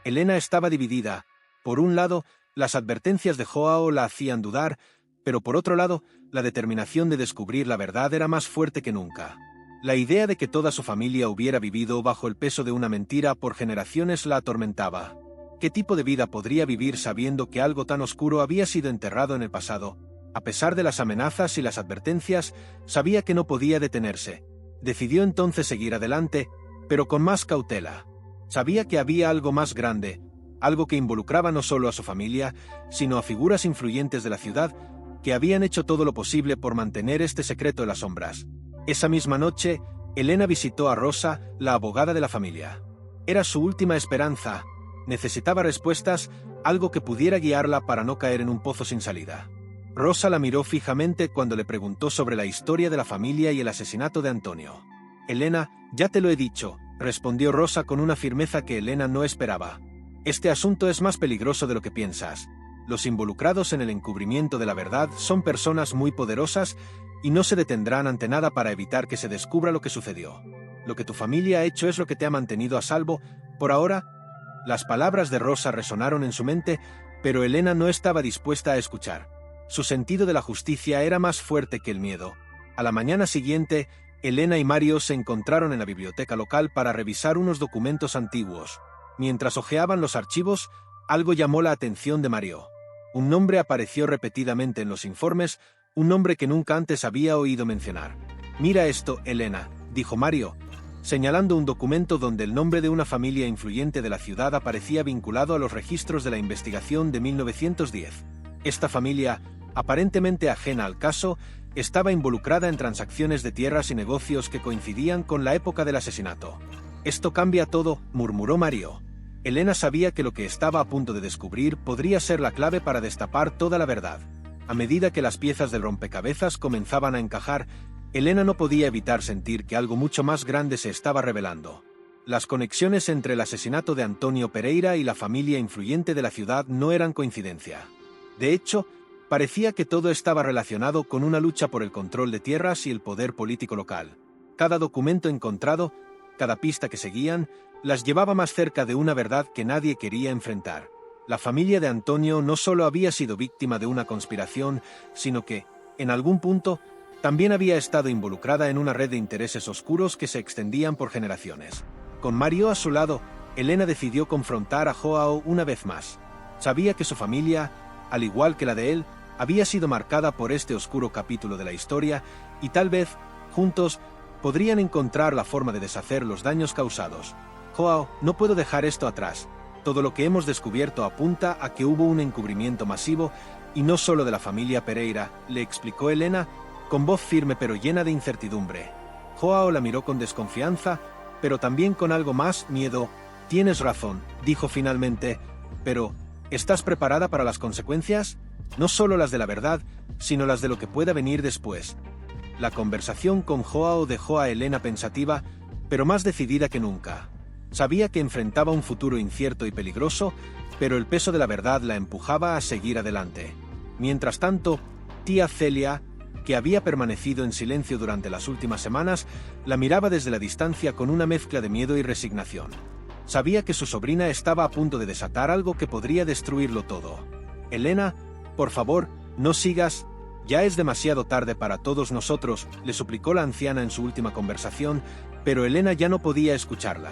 Elena estaba dividida. Por un lado, las advertencias de Joao la hacían dudar, pero por otro lado, la determinación de descubrir la verdad era más fuerte que nunca. La idea de que toda su familia hubiera vivido bajo el peso de una mentira por generaciones la atormentaba. ¿Qué tipo de vida podría vivir sabiendo que algo tan oscuro había sido enterrado en el pasado? A pesar de las amenazas y las advertencias, sabía que no podía detenerse. Decidió entonces seguir adelante, pero con más cautela. Sabía que había algo más grande, algo que involucraba no solo a su familia, sino a figuras influyentes de la ciudad que habían hecho todo lo posible por mantener este secreto en las sombras. Esa misma noche, Elena visitó a Rosa, la abogada de la familia. Era su última esperanza. Necesitaba respuestas, algo que pudiera guiarla para no caer en un pozo sin salida. Rosa la miró fijamente cuando le preguntó sobre la historia de la familia y el asesinato de Antonio. «Elena, ya te lo he dicho», respondió Rosa con una firmeza que Elena no esperaba. «Este asunto es más peligroso de lo que piensas. Los involucrados en el encubrimiento de la verdad son personas muy poderosas y no se detendrán ante nada para evitar que se descubra lo que sucedió. Lo que tu familia ha hecho es lo que te ha mantenido a salvo, por ahora». Las palabras de Rosa resonaron en su mente, pero Elena no estaba dispuesta a escuchar. Su sentido de la justicia era más fuerte que el miedo. A la mañana siguiente, Elena y Mario se encontraron en la biblioteca local para revisar unos documentos antiguos. Mientras hojeaban los archivos, algo llamó la atención de Mario. Un nombre apareció repetidamente en los informes, un nombre que nunca antes había oído mencionar. «Mira esto, Elena», dijo Mario, señalando un documento donde el nombre de una familia influyente de la ciudad aparecía vinculado a los registros de la investigación de 1910. Esta familia, aparentemente ajena al caso, estaba involucrada en transacciones de tierras y negocios que coincidían con la época del asesinato. «Esto cambia todo», murmuró Mario. Elena sabía que lo que estaba a punto de descubrir podría ser la clave para destapar toda la verdad. A medida que las piezas del rompecabezas comenzaban a encajar, Elena no podía evitar sentir que algo mucho más grande se estaba revelando. Las conexiones entre el asesinato de Antonio Pereira y la familia influyente de la ciudad no eran coincidencia. De hecho, parecía que todo estaba relacionado con una lucha por el control de tierras y el poder político local. Cada documento encontrado, cada pista que seguían, las llevaba más cerca de una verdad que nadie quería enfrentar. La familia de Antonio no solo había sido víctima de una conspiración, sino que, en algún punto, también había estado involucrada en una red de intereses oscuros que se extendían por generaciones. Con Mario a su lado, Elena decidió confrontar a Joao una vez más. Sabía que su familia, al igual que la de él, había sido marcada por este oscuro capítulo de la historia y tal vez, juntos, podrían encontrar la forma de deshacer los daños causados. «Joao, no puedo dejar esto atrás. Todo lo que hemos descubierto apunta a que hubo un encubrimiento masivo y no solo de la familia Pereira», le explicó Elena, con voz firme pero llena de incertidumbre. Joao la miró con desconfianza, pero también con algo más, miedo. «Tienes razón», dijo finalmente, «pero ¿estás preparada para las consecuencias? No solo las de la verdad, sino las de lo que pueda venir después». La conversación con Joao dejó a Elena pensativa, pero más decidida que nunca. Sabía que enfrentaba un futuro incierto y peligroso, pero el peso de la verdad la empujaba a seguir adelante. Mientras tanto, tía Celia, que había permanecido en silencio durante las últimas semanas, la miraba desde la distancia con una mezcla de miedo y resignación. Sabía que su sobrina estaba a punto de desatar algo que podría destruirlo todo. «Elena, por favor, no sigas. Ya es demasiado tarde para todos nosotros», le suplicó la anciana en su última conversación, pero Elena ya no podía escucharla.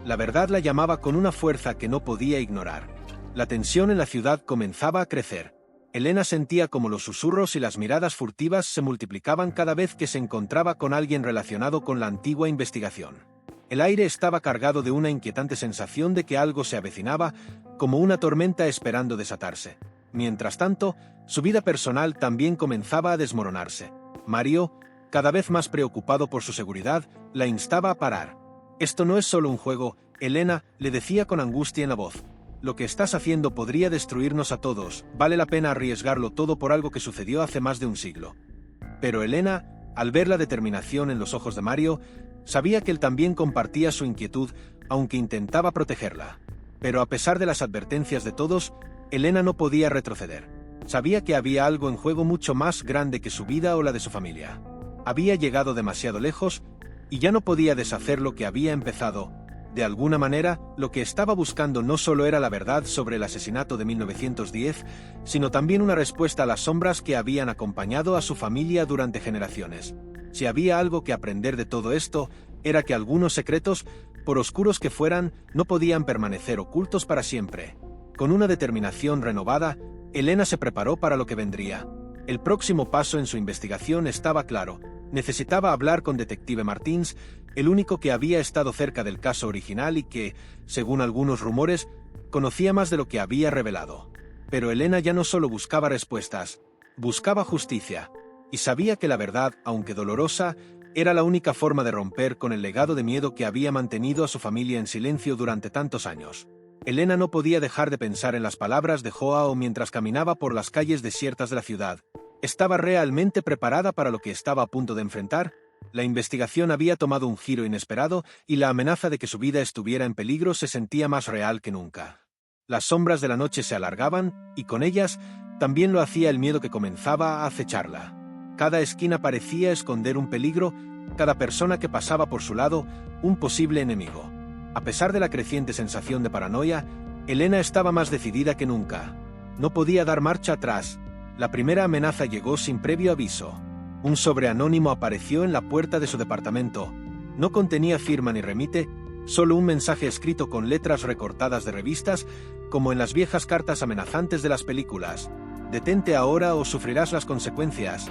La verdad la llamaba con una fuerza que no podía ignorar. La tensión en la ciudad comenzaba a crecer. Elena sentía como los susurros y las miradas furtivas se multiplicaban cada vez que se encontraba con alguien relacionado con la antigua investigación. El aire estaba cargado de una inquietante sensación de que algo se avecinaba, como una tormenta esperando desatarse. Mientras tanto, su vida personal también comenzaba a desmoronarse. Mario, cada vez más preocupado por su seguridad, la instaba a parar. «Esto no es solo un juego», Elena le decía con angustia en la voz. «Lo que estás haciendo podría destruirnos a todos, vale la pena arriesgarlo todo por algo que sucedió hace más de un siglo». Pero Elena, al ver la determinación en los ojos de Mario, sabía que él también compartía su inquietud, aunque intentaba protegerla. Pero a pesar de las advertencias de todos, Elena no podía retroceder. Sabía que había algo en juego mucho más grande que su vida o la de su familia. Había llegado demasiado lejos y ya no podía deshacer lo que había empezado. De alguna manera, lo que estaba buscando no solo era la verdad sobre el asesinato de 1910, sino también una respuesta a las sombras que habían acompañado a su familia durante generaciones. Si había algo que aprender de todo esto, era que algunos secretos, por oscuros que fueran, no podían permanecer ocultos para siempre. Con una determinación renovada, Elena se preparó para lo que vendría. El próximo paso en su investigación estaba claro. Necesitaba hablar con Detective Martins, el único que había estado cerca del caso original y que, según algunos rumores, conocía más de lo que había revelado. Pero Elena ya no solo buscaba respuestas, buscaba justicia. Y sabía que la verdad, aunque dolorosa, era la única forma de romper con el legado de miedo que había mantenido a su familia en silencio durante tantos años. Elena no podía dejar de pensar en las palabras de Joao mientras caminaba por las calles desiertas de la ciudad. ¿Estaba realmente preparada para lo que estaba a punto de enfrentar? La investigación había tomado un giro inesperado y la amenaza de que su vida estuviera en peligro se sentía más real que nunca. Las sombras de la noche se alargaban, y con ellas también lo hacía el miedo que comenzaba a acecharla. Cada esquina parecía esconder un peligro, cada persona que pasaba por su lado, un posible enemigo. A pesar de la creciente sensación de paranoia, Elena estaba más decidida que nunca. No podía dar marcha atrás. La primera amenaza llegó sin previo aviso. Un sobre anónimo apareció en la puerta de su departamento. No contenía firma ni remite, solo un mensaje escrito con letras recortadas de revistas, como en las viejas cartas amenazantes de las películas. «Detente ahora o sufrirás las consecuencias».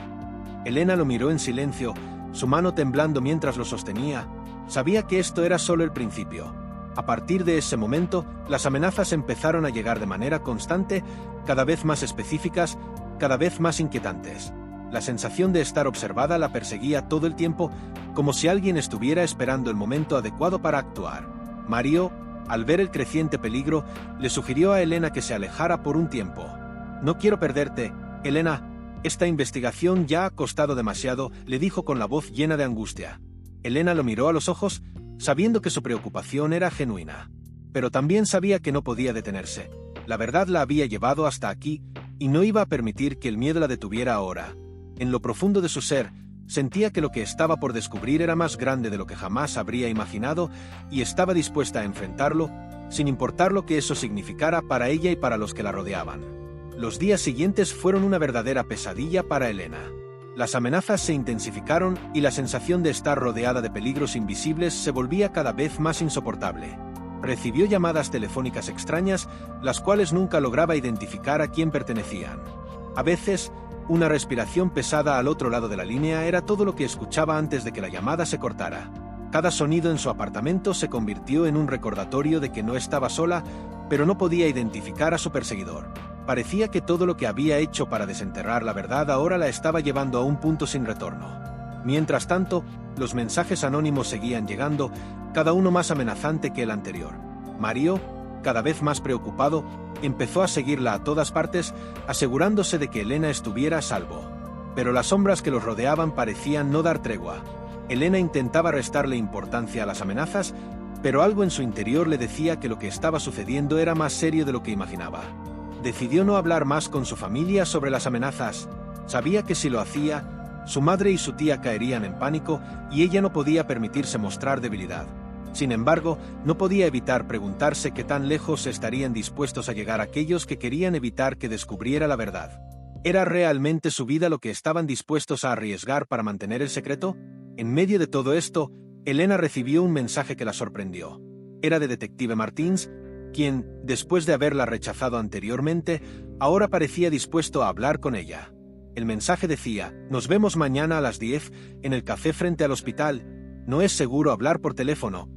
Elena lo miró en silencio, su mano temblando mientras lo sostenía. Sabía que esto era solo el principio. A partir de ese momento, las amenazas empezaron a llegar de manera constante, cada vez más específicas, cada vez más inquietantes. La sensación de estar observada la perseguía todo el tiempo, como si alguien estuviera esperando el momento adecuado para actuar. Mario, al ver el creciente peligro, le sugirió a Elena que se alejara por un tiempo. «No quiero perderte, Elena. Esta investigación ya ha costado demasiado», le dijo con la voz llena de angustia. Elena lo miró a los ojos, sabiendo que su preocupación era genuina. Pero también sabía que no podía detenerse. La verdad la había llevado hasta aquí, y no iba a permitir que el miedo la detuviera ahora. En lo profundo de su ser, sentía que lo que estaba por descubrir era más grande de lo que jamás habría imaginado, y estaba dispuesta a enfrentarlo, sin importar lo que eso significara para ella y para los que la rodeaban. Los días siguientes fueron una verdadera pesadilla para Elena. Las amenazas se intensificaron y la sensación de estar rodeada de peligros invisibles se volvía cada vez más insoportable. Recibió llamadas telefónicas extrañas, las cuales nunca lograba identificar a quién pertenecían. A veces, una respiración pesada al otro lado de la línea era todo lo que escuchaba antes de que la llamada se cortara. Cada sonido en su apartamento se convirtió en un recordatorio de que no estaba sola, pero no podía identificar a su perseguidor. Parecía que todo lo que había hecho para desenterrar la verdad ahora la estaba llevando a un punto sin retorno. Mientras tanto, los mensajes anónimos seguían llegando, cada uno más amenazante que el anterior. Mario, cada vez más preocupado, empezó a seguirla a todas partes, asegurándose de que Elena estuviera a salvo. Pero las sombras que los rodeaban parecían no dar tregua. Elena intentaba restarle importancia a las amenazas, pero algo en su interior le decía que lo que estaba sucediendo era más serio de lo que imaginaba. Decidió no hablar más con su familia sobre las amenazas. Sabía que si lo hacía, su madre y su tía caerían en pánico y ella no podía permitirse mostrar debilidad. Sin embargo, no podía evitar preguntarse qué tan lejos estarían dispuestos a llegar aquellos que querían evitar que descubriera la verdad. ¿Era realmente su vida lo que estaban dispuestos a arriesgar para mantener el secreto? En medio de todo esto, Elena recibió un mensaje que la sorprendió. Era de Detective Martins, quien, después de haberla rechazado anteriormente, ahora parecía dispuesto a hablar con ella. El mensaje decía: «Nos vemos mañana a las 10, en el café frente al hospital. No es seguro hablar por teléfono».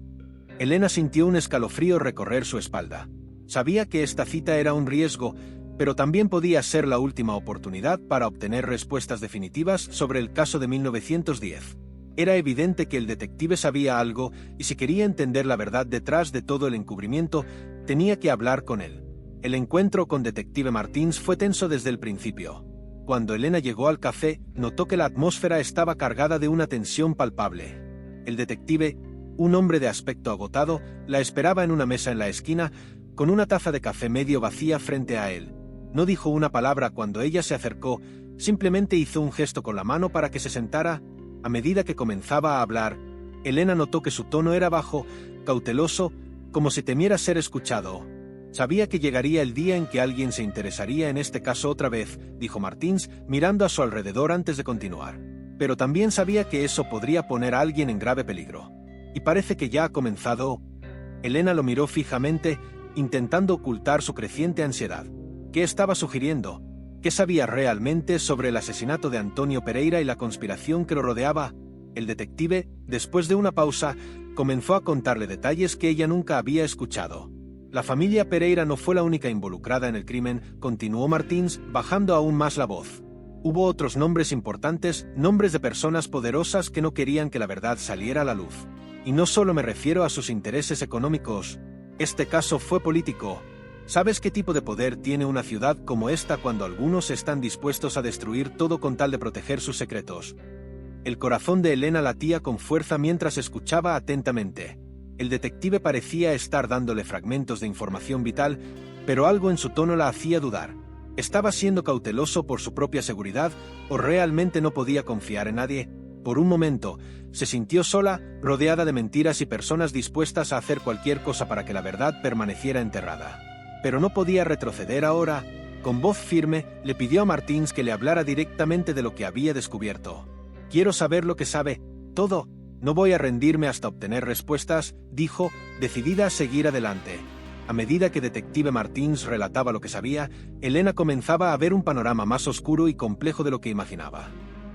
Elena sintió un escalofrío recorrer su espalda. Sabía que esta cita era un riesgo, pero también podía ser la última oportunidad para obtener respuestas definitivas sobre el caso de 1910. Era evidente que el detective sabía algo, y si quería entender la verdad detrás de todo el encubrimiento, tenía que hablar con él. El encuentro con Detective Martins fue tenso desde el principio. Cuando Elena llegó al café, notó que la atmósfera estaba cargada de una tensión palpable. El detective, un hombre de aspecto agotado, la esperaba en una mesa en la esquina, con una taza de café medio vacía frente a él. No dijo una palabra cuando ella se acercó, simplemente hizo un gesto con la mano para que se sentara. A medida que comenzaba a hablar, Elena notó que su tono era bajo, cauteloso, como si temiera ser escuchado. «Sabía que llegaría el día en que alguien se interesaría en este caso otra vez», dijo Martins, mirando a su alrededor antes de continuar. «Pero también sabía que eso podría poner a alguien en grave peligro. Y parece que ya ha comenzado». Elena lo miró fijamente, intentando ocultar su creciente ansiedad. ¿Qué estaba sugiriendo? ¿Qué sabía realmente sobre el asesinato de Antonio Pereira y la conspiración que lo rodeaba? El detective, después de una pausa, comenzó a contarle detalles que ella nunca había escuchado. «La familia Pereira no fue la única involucrada en el crimen», continuó Martins, bajando aún más la voz. «Hubo otros nombres importantes, nombres de personas poderosas que no querían que la verdad saliera a la luz. Y no solo me refiero a sus intereses económicos. Este caso fue político. ¿Sabes qué tipo de poder tiene una ciudad como esta cuando algunos están dispuestos a destruir todo con tal de proteger sus secretos?» El corazón de Elena latía con fuerza mientras escuchaba atentamente. El detective parecía estar dándole fragmentos de información vital, pero algo en su tono la hacía dudar. ¿Estaba siendo cauteloso por su propia seguridad o realmente no podía confiar en nadie? Por un momento, se sintió sola, rodeada de mentiras y personas dispuestas a hacer cualquier cosa para que la verdad permaneciera enterrada. Pero no podía retroceder ahora. Con voz firme, le pidió a Martins que le hablara directamente de lo que había descubierto. «Quiero saber lo que sabe, todo. No voy a rendirme hasta obtener respuestas», dijo, decidida a seguir adelante. A medida que Detective Martins relataba lo que sabía, Elena comenzaba a ver un panorama más oscuro y complejo de lo que imaginaba.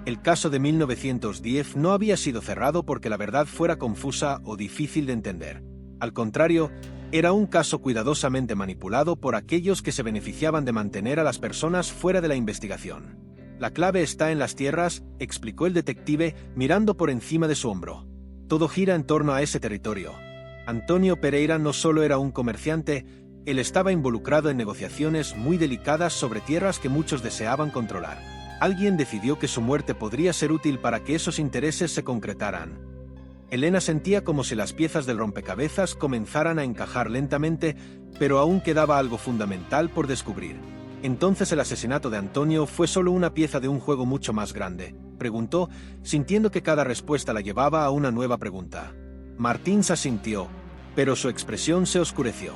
El caso de 1910 no había sido cerrado porque la verdad fuera confusa o difícil de entender. Al contrario, era un caso cuidadosamente manipulado por aquellos que se beneficiaban de mantener a las personas fuera de la investigación. «La clave está en las tierras», explicó el detective, mirando por encima de su hombro. «Todo gira en torno a ese territorio. Antonio Pereira no solo era un comerciante, él estaba involucrado en negociaciones muy delicadas sobre tierras que muchos deseaban controlar. Alguien decidió que su muerte podría ser útil para que esos intereses se concretaran». Elena sentía como si las piezas del rompecabezas comenzaran a encajar lentamente, pero aún quedaba algo fundamental por descubrir. «¿Entonces el asesinato de Antonio fue solo una pieza de un juego mucho más grande?», preguntó, sintiendo que cada respuesta la llevaba a una nueva pregunta. Martins asintió, pero su expresión se oscureció.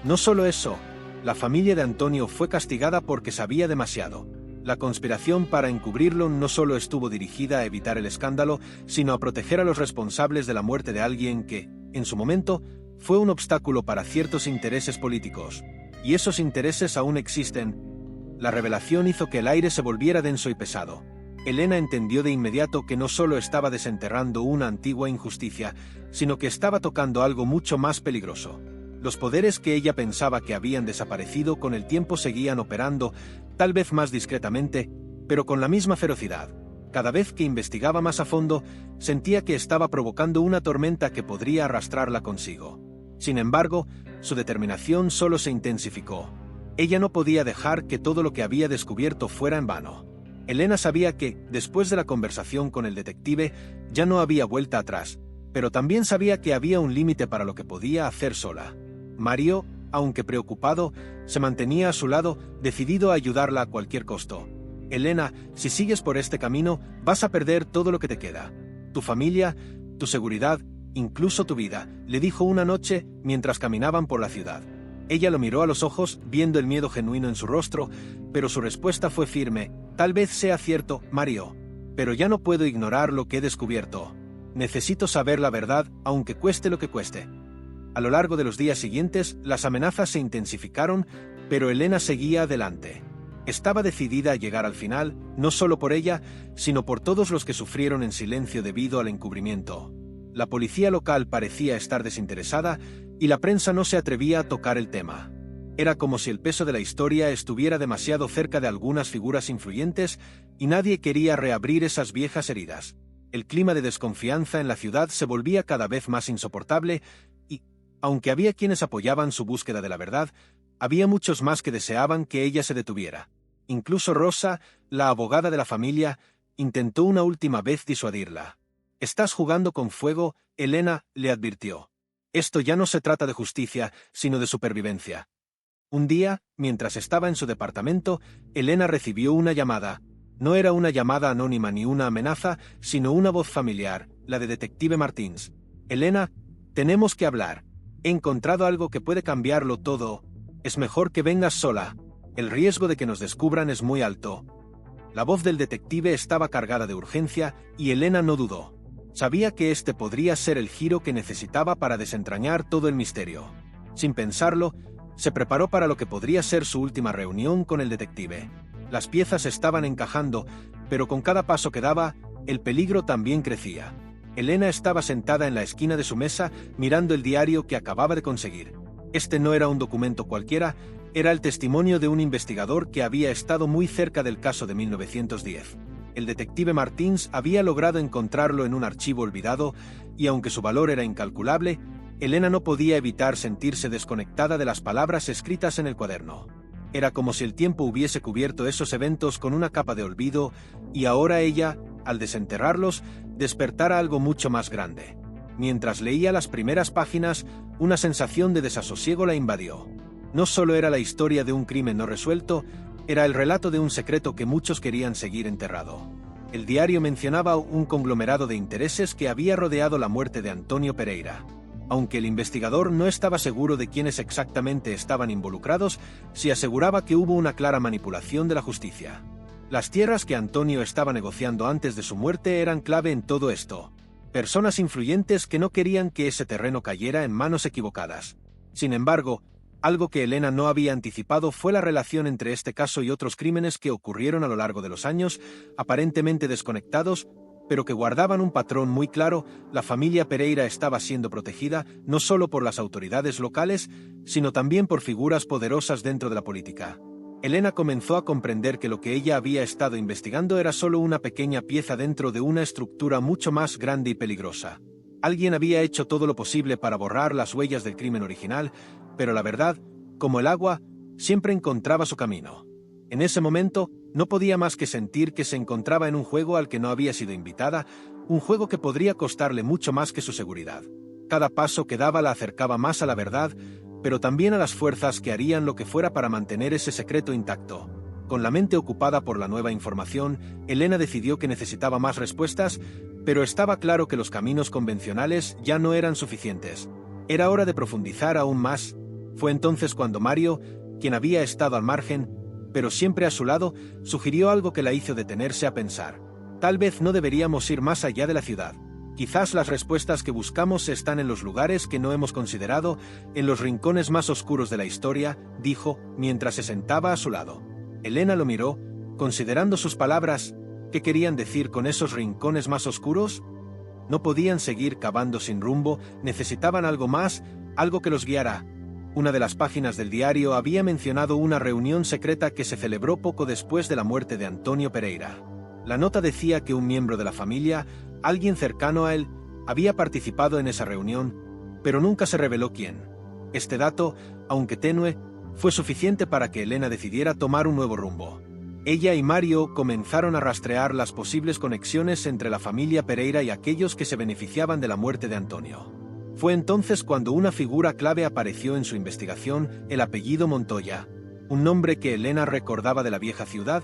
«No solo eso, la familia de Antonio fue castigada porque sabía demasiado. La conspiración para encubrirlo no solo estuvo dirigida a evitar el escándalo, sino a proteger a los responsables de la muerte de alguien que, en su momento, fue un obstáculo para ciertos intereses políticos. Y esos intereses aún existen». La revelación hizo que el aire se volviera denso y pesado. Elena entendió de inmediato que no solo estaba desenterrando una antigua injusticia, sino que estaba tocando algo mucho más peligroso. Los poderes que ella pensaba que habían desaparecido con el tiempo seguían operando, tal vez más discretamente, pero con la misma ferocidad. Cada vez que investigaba más a fondo, sentía que estaba provocando una tormenta que podría arrastrarla consigo. Sin embargo, su determinación solo se intensificó. Ella no podía dejar que todo lo que había descubierto fuera en vano. Elena sabía que, después de la conversación con el detective, ya no había vuelta atrás, pero también sabía que había un límite para lo que podía hacer sola. Mario, aunque preocupado, se mantenía a su lado, decidido a ayudarla a cualquier costo. «Elena, si sigues por este camino, vas a perder todo lo que te queda. Tu familia, tu seguridad, incluso tu vida», le dijo una noche mientras caminaban por la ciudad. Ella lo miró a los ojos, viendo el miedo genuino en su rostro, pero su respuesta fue firme. «Tal vez sea cierto, Mario, pero ya no puedo ignorar lo que he descubierto. Necesito saber la verdad, aunque cueste lo que cueste». A lo largo de los días siguientes, las amenazas se intensificaron, pero Elena seguía adelante. Estaba decidida a llegar al final, no solo por ella, sino por todos los que sufrieron en silencio debido al encubrimiento. La policía local parecía estar desinteresada y la prensa no se atrevía a tocar el tema. Era como si el peso de la historia estuviera demasiado cerca de algunas figuras influyentes y nadie quería reabrir esas viejas heridas. El clima de desconfianza en la ciudad se volvía cada vez más insoportable y, aunque había quienes apoyaban su búsqueda de la verdad, había muchos más que deseaban que ella se detuviera. Incluso Rosa, la abogada de la familia, intentó una última vez disuadirla. «Estás jugando con fuego», Elena le advirtió. «Esto ya no se trata de justicia, sino de supervivencia». Un día, mientras estaba en su departamento, Elena recibió una llamada. No era una llamada anónima ni una amenaza, sino una voz familiar, la de Detective Martins. «Elena, tenemos que hablar. He encontrado algo que puede cambiarlo todo. Es mejor que vengas sola. El riesgo de que nos descubran es muy alto». La voz del detective estaba cargada de urgencia y Elena no dudó. Sabía que este podría ser el giro que necesitaba para desentrañar todo el misterio. Sin pensarlo, se preparó para lo que podría ser su última reunión con el detective. Las piezas estaban encajando, pero con cada paso que daba, el peligro también crecía. Elena estaba sentada en la esquina de su mesa mirando el diario que acababa de conseguir. Este no era un documento cualquiera, era el testimonio de un investigador que había estado muy cerca del caso de 1910. El detective Martins había logrado encontrarlo en un archivo olvidado y aunque su valor era incalculable, Elena no podía evitar sentirse desconectada de las palabras escritas en el cuaderno. Era como si el tiempo hubiese cubierto esos eventos con una capa de olvido y ahora ella, al desenterrarlos, despertara algo mucho más grande. Mientras leía las primeras páginas, una sensación de desasosiego la invadió. No solo era la historia de un crimen no resuelto, era el relato de un secreto que muchos querían seguir enterrado. El diario mencionaba un conglomerado de intereses que había rodeado la muerte de Antonio Pereira. Aunque el investigador no estaba seguro de quiénes exactamente estaban involucrados, se aseguraba que hubo una clara manipulación de la justicia. Las tierras que Antonio estaba negociando antes de su muerte eran clave en todo esto. Personas influyentes que no querían que ese terreno cayera en manos equivocadas. Sin embargo, algo que Elena no había anticipado fue la relación entre este caso y otros crímenes que ocurrieron a lo largo de los años, aparentemente desconectados, pero que guardaban un patrón muy claro. La familia Pereira estaba siendo protegida no solo por las autoridades locales, sino también por figuras poderosas dentro de la política. Elena comenzó a comprender que lo que ella había estado investigando era solo una pequeña pieza dentro de una estructura mucho más grande y peligrosa. Alguien había hecho todo lo posible para borrar las huellas del crimen original, pero la verdad, como el agua, siempre encontraba su camino. En ese momento, no podía más que sentir que se encontraba en un juego al que no había sido invitada, un juego que podría costarle mucho más que su seguridad. Cada paso que daba la acercaba más a la verdad, pero también a las fuerzas que harían lo que fuera para mantener ese secreto intacto. Con la mente ocupada por la nueva información, Elena decidió que necesitaba más respuestas, pero estaba claro que los caminos convencionales ya no eran suficientes. Era hora de profundizar aún más. Fue entonces cuando Mario, quien había estado al margen, pero siempre a su lado, sugirió algo que la hizo detenerse a pensar. Tal vez no deberíamos ir más allá de la ciudad. Quizás las respuestas que buscamos están en los lugares que no hemos considerado, en los rincones más oscuros de la historia, dijo, mientras se sentaba a su lado. Elena lo miró, considerando sus palabras. ¿Qué querían decir con esos rincones más oscuros? No podían seguir cavando sin rumbo, necesitaban algo más, algo que los guiara. Una de las páginas del diario había mencionado una reunión secreta que se celebró poco después de la muerte de Antonio Pereira. La nota decía que un miembro de la familia, alguien cercano a él, había participado en esa reunión, pero nunca se reveló quién. Este dato, aunque tenue, fue suficiente para que Elena decidiera tomar un nuevo rumbo. Ella y Mario comenzaron a rastrear las posibles conexiones entre la familia Pereira y aquellos que se beneficiaban de la muerte de Antonio. Fue entonces cuando una figura clave apareció en su investigación, el apellido Montoya, un nombre que Elena recordaba de la vieja ciudad,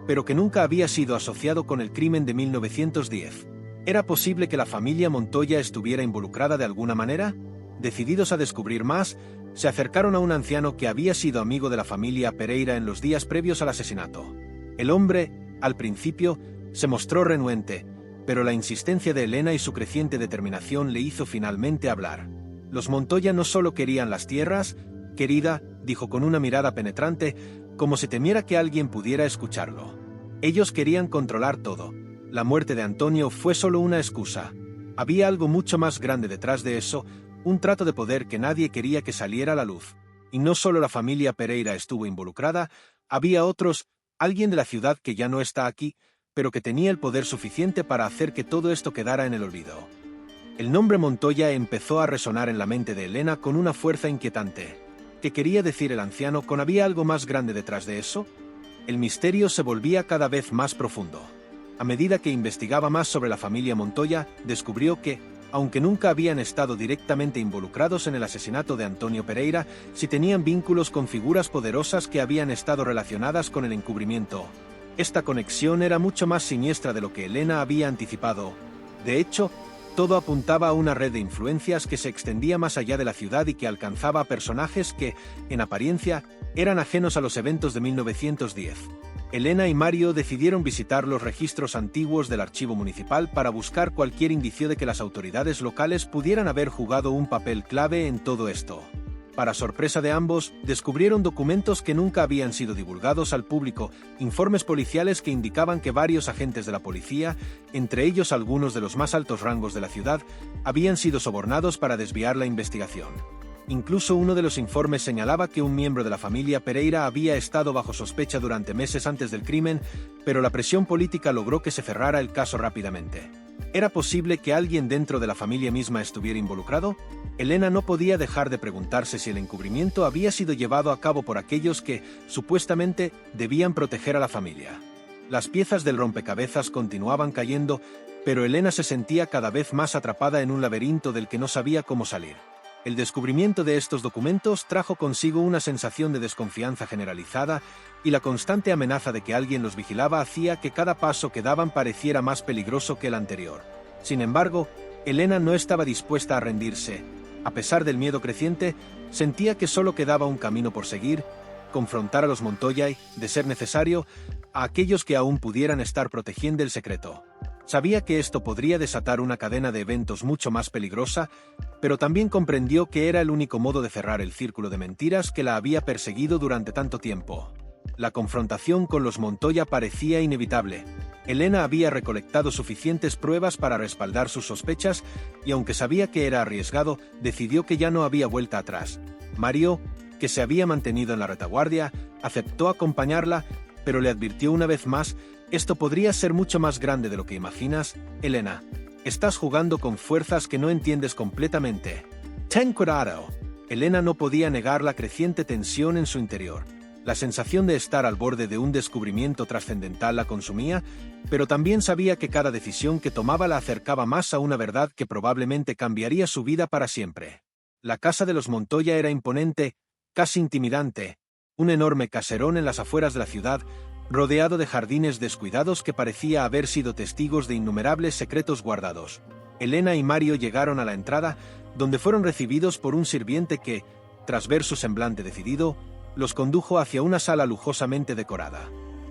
pero que nunca había sido asociado con el crimen de 1910. ¿Era posible que la familia Montoya estuviera involucrada de alguna manera? Decididos a descubrir más, se acercaron a un anciano que había sido amigo de la familia Pereira en los días previos al asesinato. El hombre, al principio, se mostró renuente, pero la insistencia de Elena y su creciente determinación le hizo finalmente hablar. Los Montoya no solo querían las tierras, querida, dijo con una mirada penetrante, como si temiera que alguien pudiera escucharlo. Ellos querían controlar todo. La muerte de Antonio fue solo una excusa. Había algo mucho más grande detrás de eso, un trato de poder que nadie quería que saliera a la luz. Y no solo la familia Pereira estuvo involucrada, había otros, alguien de la ciudad que ya no está aquí, pero que tenía el poder suficiente para hacer que todo esto quedara en el olvido. El nombre Montoya empezó a resonar en la mente de Elena con una fuerza inquietante. ¿Qué quería decir el anciano con había algo más grande detrás de eso? El misterio se volvía cada vez más profundo. A medida que investigaba más sobre la familia Montoya, descubrió que, aunque nunca habían estado directamente involucrados en el asesinato de Antonio Pereira, sí tenían vínculos con figuras poderosas que habían estado relacionadas con el encubrimiento. Esta conexión era mucho más siniestra de lo que Elena había anticipado. De hecho, todo apuntaba a una red de influencias que se extendía más allá de la ciudad y que alcanzaba a personajes que, en apariencia, eran ajenos a los eventos de 1910. Elena y Mario decidieron visitar los registros antiguos del archivo municipal para buscar cualquier indicio de que las autoridades locales pudieran haber jugado un papel clave en todo esto. Para sorpresa de ambos, descubrieron documentos que nunca habían sido divulgados al público, informes policiales que indicaban que varios agentes de la policía, entre ellos algunos de los más altos rangos de la ciudad, habían sido sobornados para desviar la investigación. Incluso uno de los informes señalaba que un miembro de la familia Pereira había estado bajo sospecha durante meses antes del crimen, pero la presión política logró que se cerrara el caso rápidamente. ¿Era posible que alguien dentro de la familia misma estuviera involucrado? Elena no podía dejar de preguntarse si el encubrimiento había sido llevado a cabo por aquellos que, supuestamente, debían proteger a la familia. Las piezas del rompecabezas continuaban cayendo, pero Elena se sentía cada vez más atrapada en un laberinto del que no sabía cómo salir. El descubrimiento de estos documentos trajo consigo una sensación de desconfianza generalizada y la constante amenaza de que alguien los vigilaba hacía que cada paso que daban pareciera más peligroso que el anterior. Sin embargo, Elena no estaba dispuesta a rendirse. A pesar del miedo creciente, sentía que solo quedaba un camino por seguir, confrontar a los Montoya y, de ser necesario, a aquellos que aún pudieran estar protegiendo el secreto. Sabía que esto podría desatar una cadena de eventos mucho más peligrosa, pero también comprendió que era el único modo de cerrar el círculo de mentiras que la había perseguido durante tanto tiempo. La confrontación con los Montoya parecía inevitable. Elena había recolectado suficientes pruebas para respaldar sus sospechas y aunque sabía que era arriesgado, decidió que ya no había vuelta atrás. Mario, que se había mantenido en la retaguardia, aceptó acompañarla, pero le advirtió una vez más: esto podría ser mucho más grande de lo que imaginas, Elena. Estás jugando con fuerzas que no entiendes completamente. Ten cuidado. Elena no podía negar la creciente tensión en su interior. La sensación de estar al borde de un descubrimiento trascendental la consumía, pero también sabía que cada decisión que tomaba la acercaba más a una verdad que probablemente cambiaría su vida para siempre. La casa de los Montoya era imponente, casi intimidante, un enorme caserón en las afueras de la ciudad, rodeado de jardines descuidados que parecía haber sido testigos de innumerables secretos guardados. Elena y Mario llegaron a la entrada, donde fueron recibidos por un sirviente que, tras ver su semblante decidido, los condujo hacia una sala lujosamente decorada.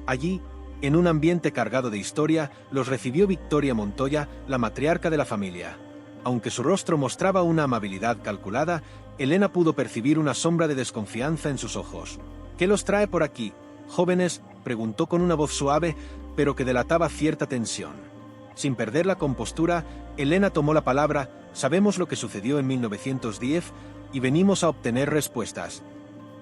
Allí, en un ambiente cargado de historia, los recibió Victoria Montoya, la matriarca de la familia. Aunque su rostro mostraba una amabilidad calculada, Elena pudo percibir una sombra de desconfianza en sus ojos. ¿Qué los trae por aquí, jóvenes?, preguntó con una voz suave, pero que delataba cierta tensión. Sin perder la compostura, Elena tomó la palabra: sabemos lo que sucedió en 1910 y venimos a obtener respuestas.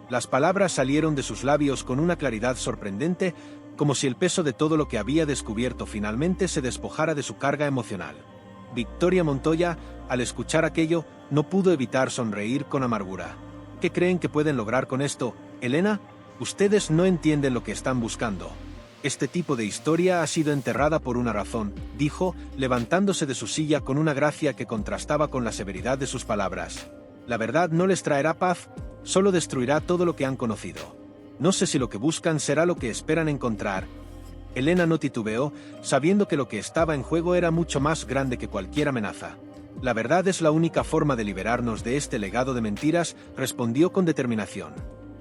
Las palabras salieron de sus labios con una claridad sorprendente, como si el peso de todo lo que había descubierto finalmente se despojara de su carga emocional. Victoria Montoya, al escuchar aquello, no pudo evitar sonreír con amargura. ¿Qué creen que pueden lograr con esto, Elena? Ustedes no entienden lo que están buscando. Este tipo de historia ha sido enterrada por una razón, dijo, levantándose de su silla con una gracia que contrastaba con la severidad de sus palabras. La verdad no les traerá paz, solo destruirá todo lo que han conocido. No sé si lo que buscan será lo que esperan encontrar. Elena no titubeó, sabiendo que lo que estaba en juego era mucho más grande que cualquier amenaza. La verdad es la única forma de liberarnos de este legado de mentiras, respondió con determinación.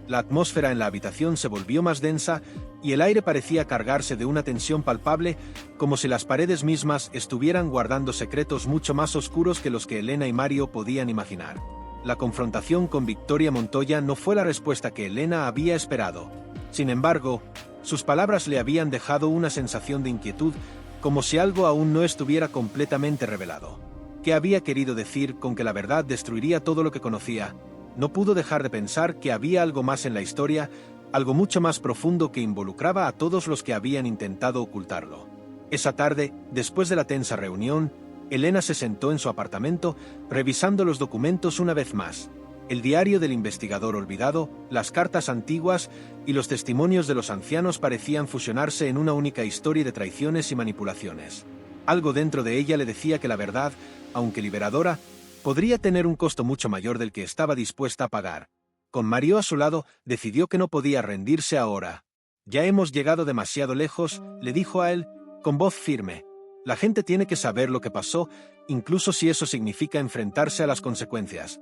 La atmósfera en la habitación se volvió más densa y el aire parecía cargarse de una tensión palpable, como si las paredes mismas estuvieran guardando secretos mucho más oscuros que los que Elena y Mario podían imaginar. La confrontación con Victoria Montoya no fue la respuesta que Elena había esperado. Sin embargo, sus palabras le habían dejado una sensación de inquietud, como si algo aún no estuviera completamente revelado. ¿Qué había querido decir con que la verdad destruiría todo lo que conocía? No pudo dejar de pensar que había algo más en la historia, algo mucho más profundo que involucraba a todos los que habían intentado ocultarlo. Esa tarde, después de la tensa reunión, Elena se sentó en su apartamento, revisando los documentos una vez más. El diario del investigador olvidado, las cartas antiguas y los testimonios de los ancianos parecían fusionarse en una única historia de traiciones y manipulaciones. Algo dentro de ella le decía que la verdad, aunque liberadora, podría tener un costo mucho mayor del que estaba dispuesta a pagar. Con Mario a su lado, decidió que no podía rendirse ahora. «Ya hemos llegado demasiado lejos», le dijo a él, con voz firme. «La gente tiene que saber lo que pasó, incluso si eso significa enfrentarse a las consecuencias».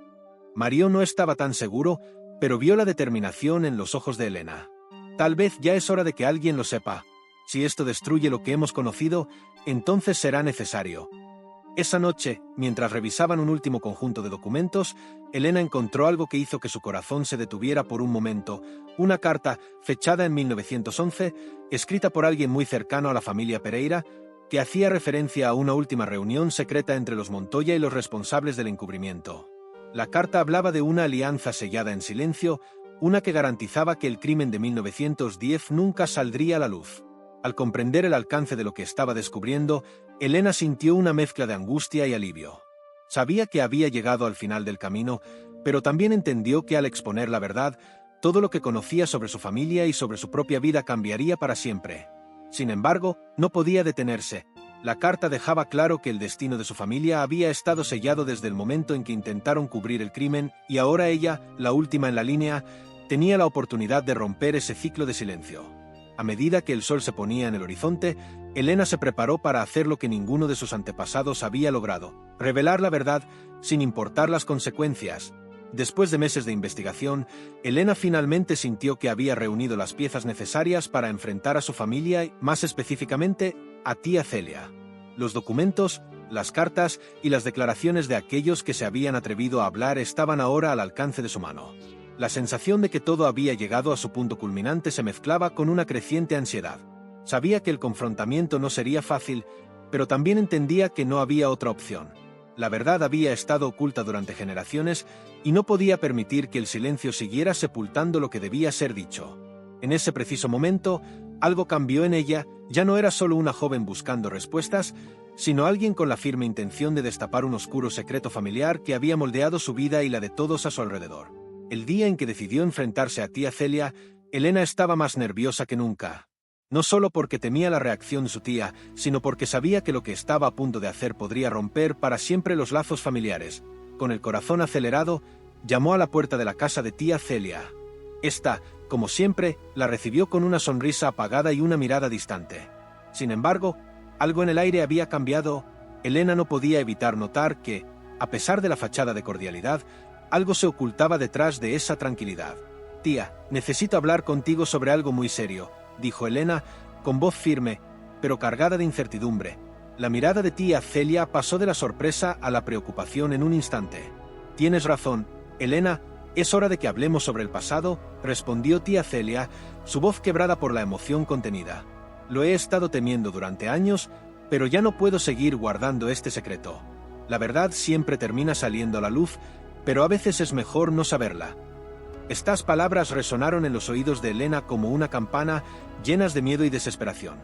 Mario no estaba tan seguro, pero vio la determinación en los ojos de Elena. «Tal vez ya es hora de que alguien lo sepa. Si esto destruye lo que hemos conocido, entonces será necesario». Esa noche, mientras revisaban un último conjunto de documentos, Elena encontró algo que hizo que su corazón se detuviera por un momento, una carta, fechada en 1911, escrita por alguien muy cercano a la familia Pereira, que hacía referencia a una última reunión secreta entre los Montoya y los responsables del encubrimiento. La carta hablaba de una alianza sellada en silencio, una que garantizaba que el crimen de 1910 nunca saldría a la luz. Al comprender el alcance de lo que estaba descubriendo, Elena sintió una mezcla de angustia y alivio. Sabía que había llegado al final del camino, pero también entendió que al exponer la verdad, todo lo que conocía sobre su familia y sobre su propia vida cambiaría para siempre. Sin embargo, no podía detenerse. La carta dejaba claro que el destino de su familia había estado sellado desde el momento en que intentaron cubrir el crimen, y ahora ella, la última en la línea, tenía la oportunidad de romper ese ciclo de silencio. A medida que el sol se ponía en el horizonte, Elena se preparó para hacer lo que ninguno de sus antepasados había logrado: revelar la verdad sin importar las consecuencias. Después de meses de investigación, Elena finalmente sintió que había reunido las piezas necesarias para enfrentar a su familia y, más específicamente, a tía Celia. Los documentos, las cartas y las declaraciones de aquellos que se habían atrevido a hablar estaban ahora al alcance de su mano. La sensación de que todo había llegado a su punto culminante se mezclaba con una creciente ansiedad. Sabía que el confrontamiento no sería fácil, pero también entendía que no había otra opción. La verdad había estado oculta durante generaciones y no podía permitir que el silencio siguiera sepultando lo que debía ser dicho. En ese preciso momento, algo cambió en ella. Ya no era solo una joven buscando respuestas, sino alguien con la firme intención de destapar un oscuro secreto familiar que había moldeado su vida y la de todos a su alrededor. El día en que decidió enfrentarse a tía Celia, Elena estaba más nerviosa que nunca. No solo porque temía la reacción de su tía, sino porque sabía que lo que estaba a punto de hacer podría romper para siempre los lazos familiares. Con el corazón acelerado, llamó a la puerta de la casa de tía Celia. Esta, como siempre, la recibió con una sonrisa apagada y una mirada distante. Sin embargo, algo en el aire había cambiado. Elena no podía evitar notar que, a pesar de la fachada de cordialidad, algo se ocultaba detrás de esa tranquilidad. «Tía, necesito hablar contigo sobre algo muy serio», dijo Elena, con voz firme, pero cargada de incertidumbre. La mirada de tía Celia pasó de la sorpresa a la preocupación en un instante. «Tienes razón, Elena, es hora de que hablemos sobre el pasado», respondió tía Celia, su voz quebrada por la emoción contenida. «Lo he estado temiendo durante años, pero ya no puedo seguir guardando este secreto. La verdad siempre termina saliendo a la luz, pero a veces es mejor no saberla». Estas palabras resonaron en los oídos de Elena como una campana, llenas de miedo y desesperación.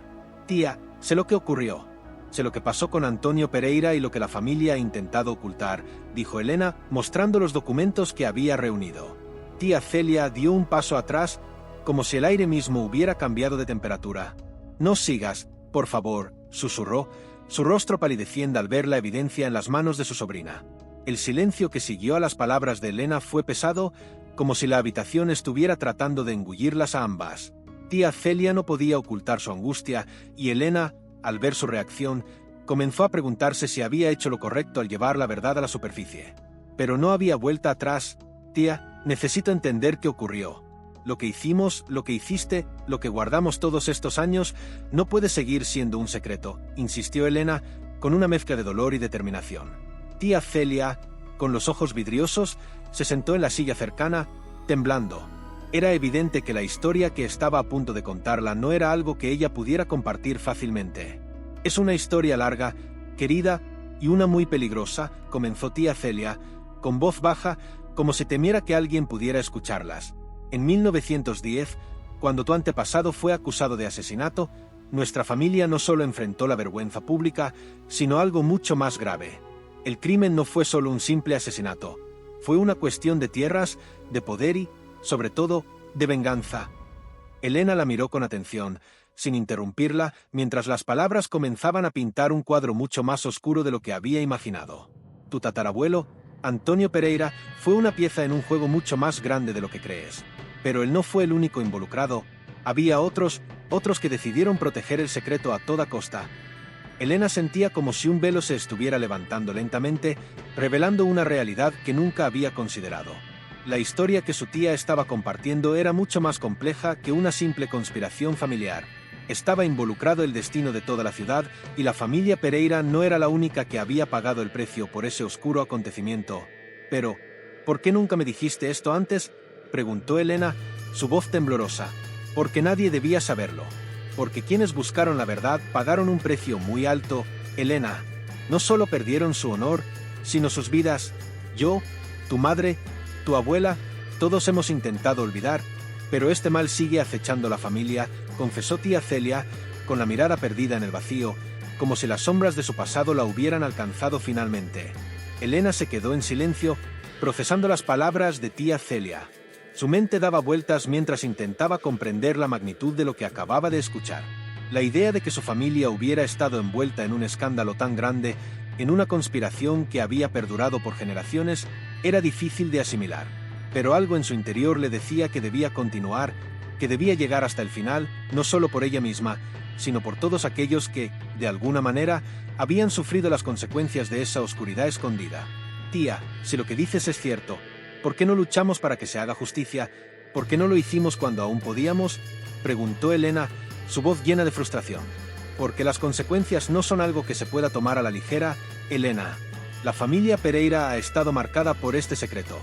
«Tía, sé lo que ocurrió. Sé lo que pasó con Antonio Pereira y lo que la familia ha intentado ocultar», dijo Elena, mostrando los documentos que había reunido. Tía Celia dio un paso atrás, como si el aire mismo hubiera cambiado de temperatura. «No sigas, por favor», susurró, su rostro palideciendo al ver la evidencia en las manos de su sobrina. El silencio que siguió a las palabras de Elena fue pesado, como si la habitación estuviera tratando de engullirlas a ambas. Tía Celia no podía ocultar su angustia, y Elena, al ver su reacción, comenzó a preguntarse si había hecho lo correcto al llevar la verdad a la superficie. Pero no había vuelta atrás. «Tía, necesito entender qué ocurrió. Lo que hicimos, lo que hiciste, lo que guardamos todos estos años, no puede seguir siendo un secreto», insistió Elena, con una mezcla de dolor y determinación. «Tía Celia, con los ojos vidriosos, se sentó en la silla cercana, temblando. Era evidente que la historia que estaba a punto de contarla no era algo que ella pudiera compartir fácilmente. «Es una historia larga, querida, y una muy peligrosa», comenzó tía Celia, con voz baja, como si temiera que alguien pudiera escucharlas. «En 1910, cuando tu antepasado fue acusado de asesinato, nuestra familia no solo enfrentó la vergüenza pública, sino algo mucho más grave. El crimen no fue solo un simple asesinato. Fue una cuestión de tierras, de poder y, sobre todo, de venganza». Elena la miró con atención, sin interrumpirla, mientras las palabras comenzaban a pintar un cuadro mucho más oscuro de lo que había imaginado. «Tu tatarabuelo, Antonio Pereira, fue una pieza en un juego mucho más grande de lo que crees. Pero él no fue el único involucrado. Había otros que decidieron proteger el secreto a toda costa». Elena sentía como si un velo se estuviera levantando lentamente, revelando una realidad que nunca había considerado. La historia que su tía estaba compartiendo era mucho más compleja que una simple conspiración familiar. Estaba involucrado el destino de toda la ciudad y la familia Pereira no era la única que había pagado el precio por ese oscuro acontecimiento. «Pero, ¿por qué nunca me dijiste esto antes?», preguntó Elena, su voz temblorosa. «Porque nadie debía saberlo. Porque quienes buscaron la verdad pagaron un precio muy alto, Elena. No solo perdieron su honor, sino sus vidas. Yo, tu madre, tu abuela, todos hemos intentado olvidar, pero este mal sigue acechando la familia», confesó tía Celia, con la mirada perdida en el vacío, como si las sombras de su pasado la hubieran alcanzado finalmente. Elena se quedó en silencio, procesando las palabras de tía Celia. Su mente daba vueltas mientras intentaba comprender la magnitud de lo que acababa de escuchar. La idea de que su familia hubiera estado envuelta en un escándalo tan grande, en una conspiración que había perdurado por generaciones, era difícil de asimilar. Pero algo en su interior le decía que debía continuar, que debía llegar hasta el final, no solo por ella misma, sino por todos aquellos que, de alguna manera, habían sufrido las consecuencias de esa oscuridad escondida. «Tía, si lo que dices es cierto, ¿por qué no luchamos para que se haga justicia? ¿Por qué no lo hicimos cuando aún podíamos?», preguntó Elena, su voz llena de frustración. «Porque las consecuencias no son algo que se pueda tomar a la ligera, Elena. La familia Pereira ha estado marcada por este secreto.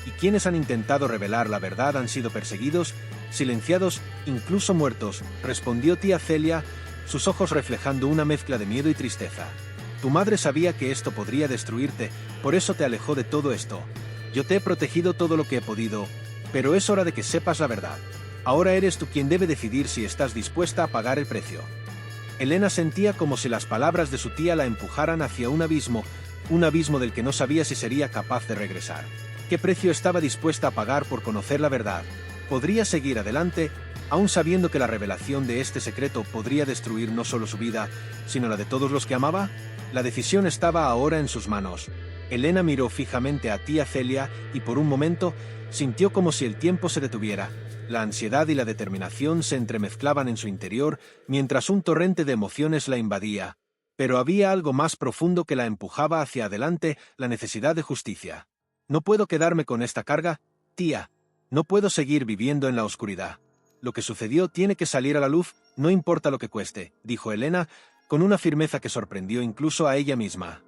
Y quienes han intentado revelar la verdad han sido perseguidos, silenciados, incluso muertos», respondió tía Celia, sus ojos reflejando una mezcla de miedo y tristeza. «Tu madre sabía que esto podría destruirte, por eso te alejó de todo esto. Yo te he protegido todo lo que he podido, pero es hora de que sepas la verdad. Ahora eres tú quien debe decidir si estás dispuesta a pagar el precio». Elena sentía como si las palabras de su tía la empujaran hacia un abismo del que no sabía si sería capaz de regresar. ¿Qué precio estaba dispuesta a pagar por conocer la verdad? ¿Podría seguir adelante, aún sabiendo que la revelación de este secreto podría destruir no solo su vida, sino la de todos los que amaba? La decisión estaba ahora en sus manos. Elena miró fijamente a tía Celia y por un momento sintió como si el tiempo se detuviera. La ansiedad y la determinación se entremezclaban en su interior mientras un torrente de emociones la invadía. Pero había algo más profundo que la empujaba hacia adelante, la necesidad de justicia. «No puedo quedarme con esta carga, tía. No puedo seguir viviendo en la oscuridad. Lo que sucedió tiene que salir a la luz, no importa lo que cueste», dijo Elena, con una firmeza que sorprendió incluso a ella misma.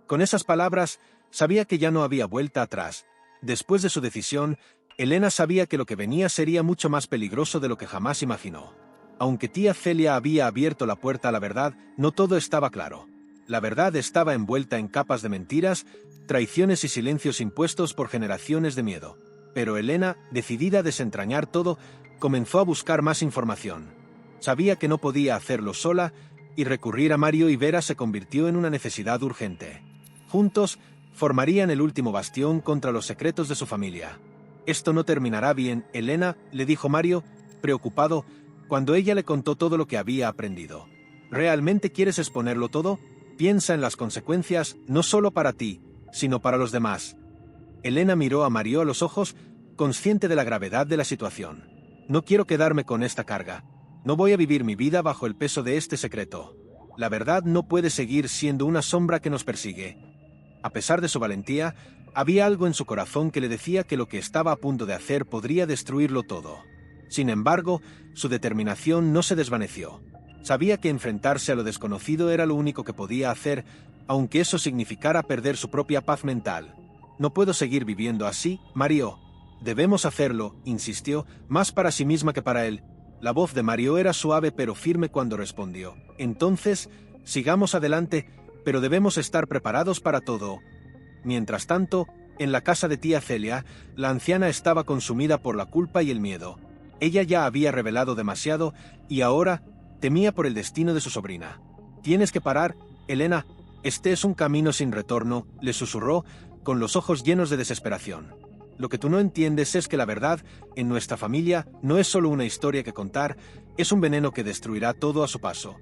Con esas palabras, sabía que ya no había vuelta atrás. Después de su decisión, Elena sabía que lo que venía sería mucho más peligroso de lo que jamás imaginó. Aunque tía Celia había abierto la puerta a la verdad, no todo estaba claro. La verdad estaba envuelta en capas de mentiras, traiciones y silencios impuestos por generaciones de miedo. Pero Elena, decidida a desentrañar todo, comenzó a buscar más información. Sabía que no podía hacerlo sola, y recurrir a Mario y Vera se convirtió en una necesidad urgente. Juntos, formarían el último bastión contra los secretos de su familia. «Esto no terminará bien, Elena», le dijo Mario, preocupado, cuando ella le contó todo lo que había aprendido. «¿Realmente quieres exponerlo todo? Piensa en las consecuencias, no solo para ti, sino para los demás». Elena miró a Mario a los ojos, consciente de la gravedad de la situación. «No quiero quedarme con esta carga. No voy a vivir mi vida bajo el peso de este secreto. La verdad no puede seguir siendo una sombra que nos persigue». A pesar de su valentía, había algo en su corazón que le decía que lo que estaba a punto de hacer podría destruirlo todo. Sin embargo, su determinación no se desvaneció. Sabía que enfrentarse a lo desconocido era lo único que podía hacer, aunque eso significara perder su propia paz mental. No puedo seguir viviendo así, Mario. Debemos hacerlo, insistió, más para sí misma que para él. La voz de Mario era suave pero firme cuando respondió. Entonces, sigamos adelante, pero debemos estar preparados para todo. Mientras tanto, en la casa de tía Celia, la anciana estaba consumida por la culpa y el miedo. Ella ya había revelado demasiado y ahora temía por el destino de su sobrina. «Tienes que parar, Elena. Este es un camino sin retorno», le susurró, con los ojos llenos de desesperación. «Lo que tú no entiendes es que la verdad, en nuestra familia, no es solo una historia que contar, es un veneno que destruirá todo a su paso».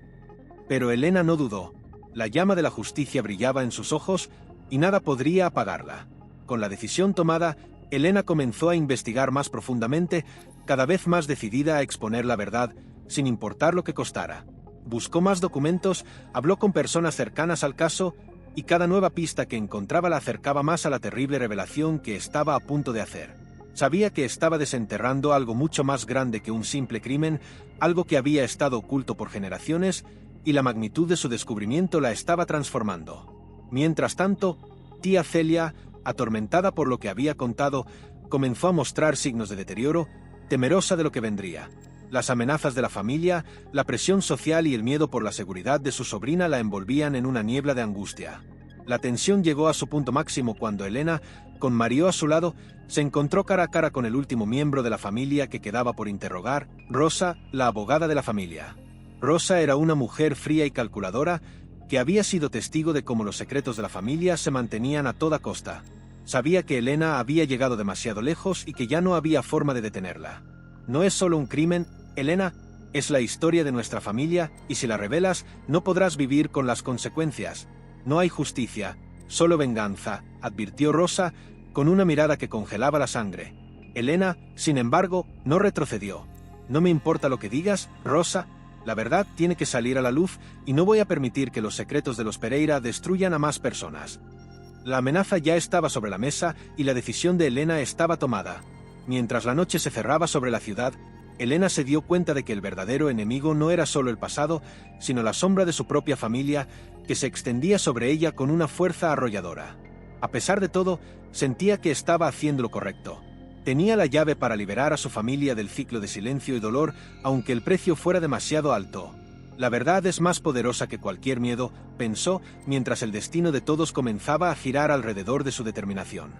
Pero Elena no dudó. La llama de la justicia brillaba en sus ojos y nada podría apagarla. Con la decisión tomada, Elena comenzó a investigar más profundamente, cada vez más decidida a exponer la verdad, sin importar lo que costara. Buscó más documentos, habló con personas cercanas al caso, y cada nueva pista que encontraba la acercaba más a la terrible revelación que estaba a punto de hacer. Sabía que estaba desenterrando algo mucho más grande que un simple crimen, algo que había estado oculto por generaciones, y la magnitud de su descubrimiento la estaba transformando. Mientras tanto, tía Celia, atormentada por lo que había contado, comenzó a mostrar signos de deterioro, temerosa de lo que vendría. Las amenazas de la familia, la presión social y el miedo por la seguridad de su sobrina la envolvían en una niebla de angustia. La tensión llegó a su punto máximo cuando Elena, con Mario a su lado, se encontró cara a cara con el último miembro de la familia que quedaba por interrogar, Rosa, la abogada de la familia. Rosa era una mujer fría y calculadora que había sido testigo de cómo los secretos de la familia se mantenían a toda costa. Sabía que Elena había llegado demasiado lejos y que ya no había forma de detenerla. «No es solo un crimen, Elena, es la historia de nuestra familia, y si la revelas, no podrás vivir con las consecuencias. No hay justicia, solo venganza», advirtió Rosa, con una mirada que congelaba la sangre. Elena, sin embargo, no retrocedió. «No me importa lo que digas, Rosa. La verdad tiene que salir a la luz y no voy a permitir que los secretos de los Pereira destruyan a más personas». La amenaza ya estaba sobre la mesa y la decisión de Elena estaba tomada. Mientras la noche se cerraba sobre la ciudad, Elena se dio cuenta de que el verdadero enemigo no era solo el pasado, sino la sombra de su propia familia, que se extendía sobre ella con una fuerza arrolladora. A pesar de todo, sentía que estaba haciendo lo correcto. Tenía la llave para liberar a su familia del ciclo de silencio y dolor, aunque el precio fuera demasiado alto. «La verdad es más poderosa que cualquier miedo», pensó, mientras el destino de todos comenzaba a girar alrededor de su determinación.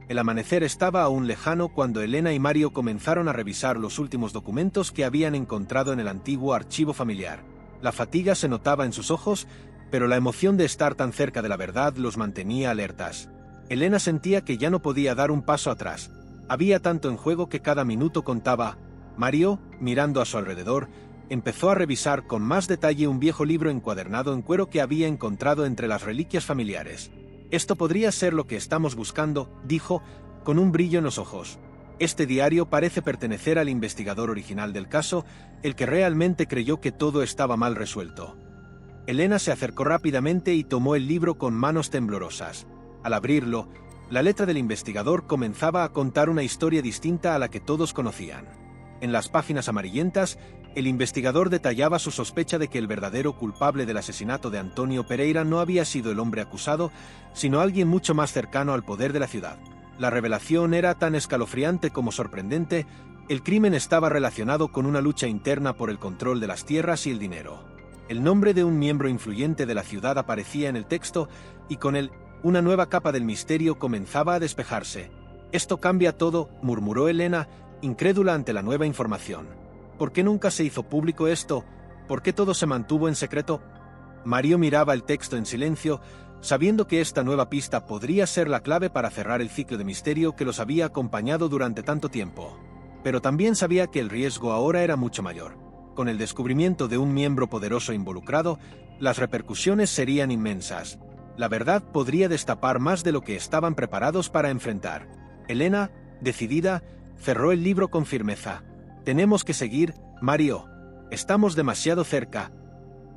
El amanecer estaba aún lejano cuando Elena y Mario comenzaron a revisar los últimos documentos que habían encontrado en el antiguo archivo familiar. La fatiga se notaba en sus ojos, pero la emoción de estar tan cerca de la verdad los mantenía alertas. Elena sentía que ya no podía dar un paso atrás. Había tanto en juego que cada minuto contaba. Mario, mirando a su alrededor, empezó a revisar con más detalle un viejo libro encuadernado en cuero que había encontrado entre las reliquias familiares. «Esto podría ser lo que estamos buscando», dijo, con un brillo en los ojos. «Este diario parece pertenecer al investigador original del caso, el que realmente creyó que todo estaba mal resuelto». Elena se acercó rápidamente y tomó el libro con manos temblorosas. Al abrirlo, la letra del investigador comenzaba a contar una historia distinta a la que todos conocían. En las páginas amarillentas, el investigador detallaba su sospecha de que el verdadero culpable del asesinato de Antonio Pereira no había sido el hombre acusado, sino alguien mucho más cercano al poder de la ciudad. La revelación era tan escalofriante como sorprendente. El crimen estaba relacionado con una lucha interna por el control de las tierras y el dinero. El nombre de un miembro influyente de la ciudad aparecía en el texto, y con él, una nueva capa del misterio comenzaba a despejarse. «Esto cambia todo», murmuró Elena, incrédula ante la nueva información. «¿Por qué nunca se hizo público esto? ¿Por qué todo se mantuvo en secreto?» Mario miraba el texto en silencio, sabiendo que esta nueva pista podría ser la clave para cerrar el ciclo de misterio que los había acompañado durante tanto tiempo. Pero también sabía que el riesgo ahora era mucho mayor. Con el descubrimiento de un miembro poderoso involucrado, las repercusiones serían inmensas. La verdad podría destapar más de lo que estaban preparados para enfrentar. Elena, decidida, cerró el libro con firmeza. «Tenemos que seguir, Mario. Estamos demasiado cerca».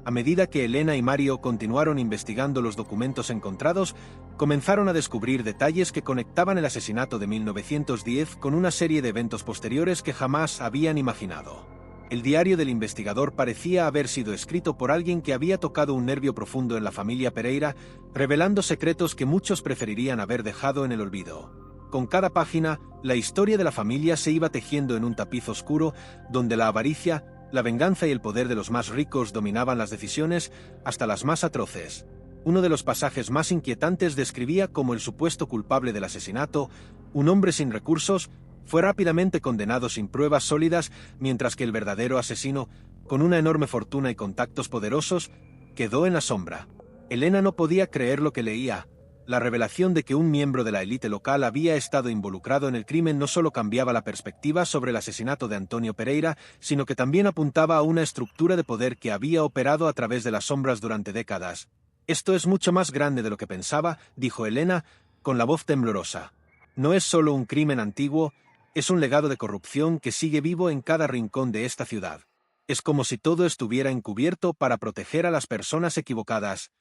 A medida que Elena y Mario continuaron investigando los documentos encontrados, comenzaron a descubrir detalles que conectaban el asesinato de 1910 con una serie de eventos posteriores que jamás habían imaginado. El diario del investigador parecía haber sido escrito por alguien que había tocado un nervio profundo en la familia Pereira, revelando secretos que muchos preferirían haber dejado en el olvido. Con cada página, la historia de la familia se iba tejiendo en un tapiz oscuro, donde la avaricia, la venganza y el poder de los más ricos dominaban las decisiones, hasta las más atroces. Uno de los pasajes más inquietantes describía cómo el supuesto culpable del asesinato, un hombre sin recursos, fue rápidamente condenado sin pruebas sólidas, mientras que el verdadero asesino, con una enorme fortuna y contactos poderosos, quedó en la sombra. Elena no podía creer lo que leía. La revelación de que un miembro de la élite local había estado involucrado en el crimen no solo cambiaba la perspectiva sobre el asesinato de Antonio Pereira, sino que también apuntaba a una estructura de poder que había operado a través de las sombras durante décadas. «Esto es mucho más grande de lo que pensaba», dijo Elena, con la voz temblorosa. «No es solo un crimen antiguo, es un legado de corrupción que sigue vivo en cada rincón de esta ciudad. Es como si todo estuviera encubierto para proteger a las personas equivocadas».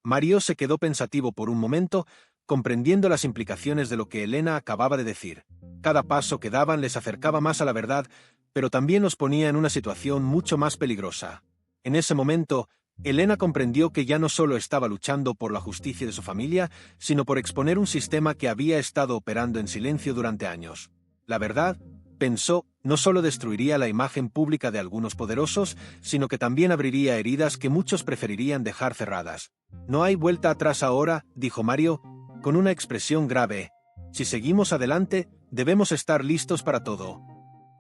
Mario se quedó pensativo por un momento, comprendiendo las implicaciones de lo que Elena acababa de decir. Cada paso que daban les acercaba más a la verdad, pero también los ponía en una situación mucho más peligrosa. En ese momento, Elena comprendió que ya no solo estaba luchando por la justicia de su familia, sino por exponer un sistema que había estado operando en silencio durante años. La verdad, pensó, no solo destruiría la imagen pública de algunos poderosos, sino que también abriría heridas que muchos preferirían dejar cerradas. «No hay vuelta atrás ahora», dijo Mario, con una expresión grave. «Si seguimos adelante, debemos estar listos para todo».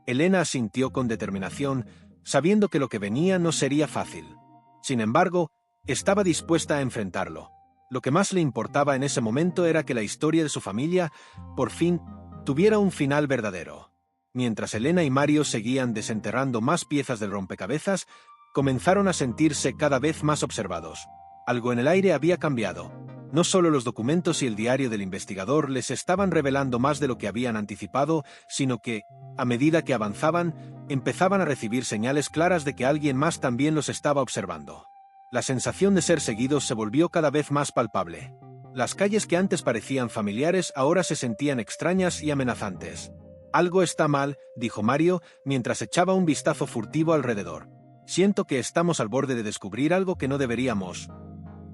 Elena asintió con determinación, sabiendo que lo que venía no sería fácil. Sin embargo, estaba dispuesta a enfrentarlo. Lo que más le importaba en ese momento era que la historia de su familia, por fin, tuviera un final verdadero. Mientras Elena y Mario seguían desenterrando más piezas del rompecabezas, comenzaron a sentirse cada vez más observados. Algo en el aire había cambiado. No solo los documentos y el diario del investigador les estaban revelando más de lo que habían anticipado, sino que, a medida que avanzaban, empezaban a recibir señales claras de que alguien más también los estaba observando. La sensación de ser seguidos se volvió cada vez más palpable. Las calles que antes parecían familiares ahora se sentían extrañas y amenazantes. «Algo está mal», dijo Mario, mientras echaba un vistazo furtivo alrededor. «Siento que estamos al borde de descubrir algo que no deberíamos».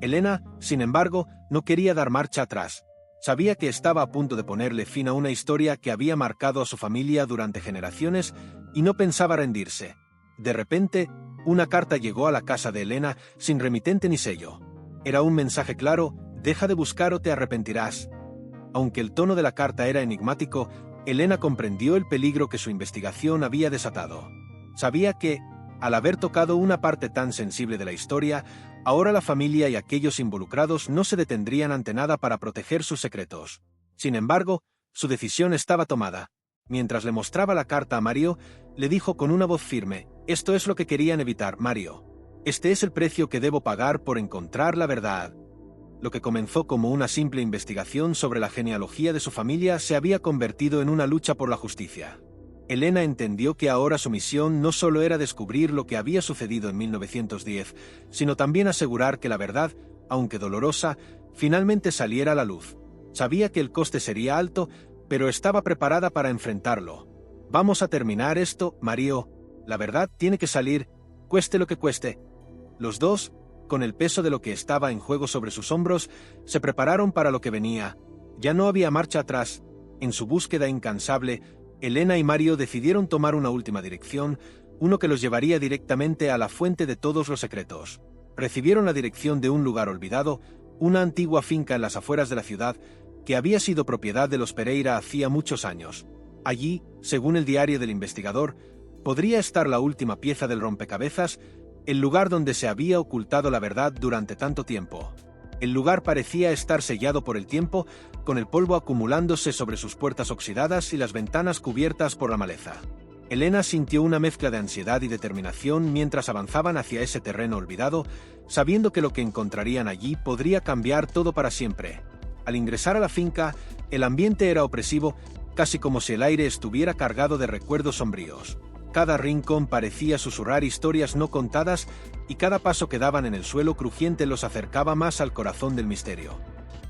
Elena, sin embargo, no quería dar marcha atrás. Sabía que estaba a punto de ponerle fin a una historia que había marcado a su familia durante generaciones y no pensaba rendirse. De repente, una carta llegó a la casa de Elena sin remitente ni sello. Era un mensaje claro: «Deja de buscar o te arrepentirás». Aunque el tono de la carta era enigmático, Elena comprendió el peligro que su investigación había desatado. Sabía que, al haber tocado una parte tan sensible de la historia, ahora la familia y aquellos involucrados no se detendrían ante nada para proteger sus secretos. Sin embargo, su decisión estaba tomada. Mientras le mostraba la carta a Mario, le dijo con una voz firme: «Esto es lo que querían evitar, Mario. Este es el precio que debo pagar por encontrar la verdad». Lo que comenzó como una simple investigación sobre la genealogía de su familia se había convertido en una lucha por la justicia. Elena entendió que ahora su misión no solo era descubrir lo que había sucedido en 1910, sino también asegurar que la verdad, aunque dolorosa, finalmente saliera a la luz. Sabía que el coste sería alto, pero estaba preparada para enfrentarlo. «Vamos a terminar esto, Mario. La verdad tiene que salir, cueste lo que cueste». Los dos, con el peso de lo que estaba en juego sobre sus hombros, se prepararon para lo que venía. Ya no había marcha atrás. En su búsqueda incansable, Elena y Mario decidieron tomar una última dirección, uno que los llevaría directamente a la fuente de todos los secretos. Recibieron la dirección de un lugar olvidado, una antigua finca en las afueras de la ciudad, que había sido propiedad de los Pereira hacía muchos años. Allí, según el diario del investigador, podría estar la última pieza del rompecabezas, el lugar donde se había ocultado la verdad durante tanto tiempo. El lugar parecía estar sellado por el tiempo, con el polvo acumulándose sobre sus puertas oxidadas y las ventanas cubiertas por la maleza. Elena sintió una mezcla de ansiedad y determinación mientras avanzaban hacia ese terreno olvidado, sabiendo que lo que encontrarían allí podría cambiar todo para siempre. Al ingresar a la finca, el ambiente era opresivo, casi como si el aire estuviera cargado de recuerdos sombríos. Cada rincón parecía susurrar historias no contadas y cada paso que daban en el suelo crujiente los acercaba más al corazón del misterio.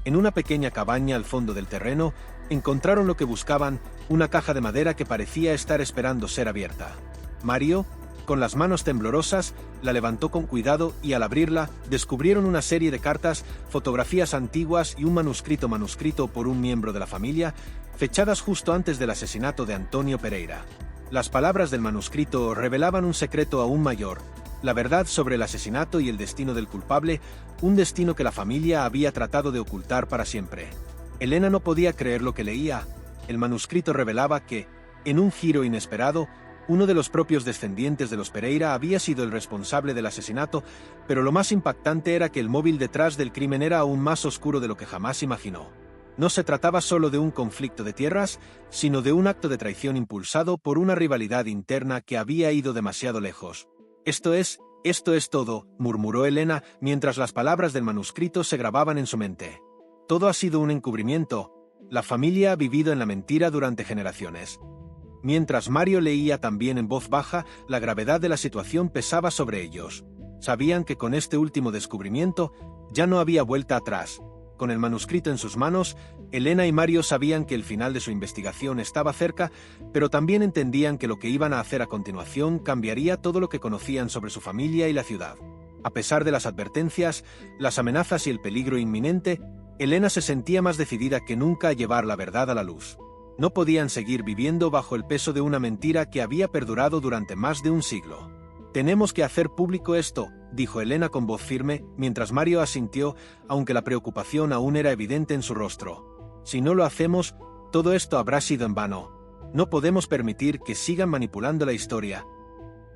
En una pequeña cabaña al fondo del terreno, encontraron lo que buscaban, una caja de madera que parecía estar esperando ser abierta. Mario, Con las manos temblorosas, la levantó con cuidado y al abrirla, descubrieron una serie de cartas, fotografías antiguas y un manuscrito por un miembro de la familia, fechadas justo antes del asesinato de Antonio Pereira. Las palabras del manuscrito revelaban un secreto aún mayor, la verdad sobre el asesinato y el destino del culpable, un destino que la familia había tratado de ocultar para siempre. Elena no podía creer lo que leía. El manuscrito revelaba que, en un giro inesperado, uno de los propios descendientes de los Pereira había sido el responsable del asesinato, pero lo más impactante era que el móvil detrás del crimen era aún más oscuro de lo que jamás imaginó. No se trataba solo de un conflicto de tierras, sino de un acto de traición impulsado por una rivalidad interna que había ido demasiado lejos. Esto es todo, murmuró Elena mientras las palabras del manuscrito se grababan en su mente. Todo ha sido un encubrimiento. La familia ha vivido en la mentira durante generaciones. Mientras Mario leía también en voz baja, la gravedad de la situación pesaba sobre ellos. Sabían que con este último descubrimiento ya no había vuelta atrás. Con el manuscrito en sus manos, Elena y Mario sabían que el final de su investigación estaba cerca, pero también entendían que lo que iban a hacer a continuación cambiaría todo lo que conocían sobre su familia y la ciudad. A pesar de las advertencias, las amenazas y el peligro inminente, Elena se sentía más decidida que nunca a llevar la verdad a la luz. No podían seguir viviendo bajo el peso de una mentira que había perdurado durante más de un siglo. «Tenemos que hacer público esto», dijo Elena con voz firme, mientras Mario asintió, aunque la preocupación aún era evidente en su rostro. «Si no lo hacemos, todo esto habrá sido en vano. No podemos permitir que sigan manipulando la historia».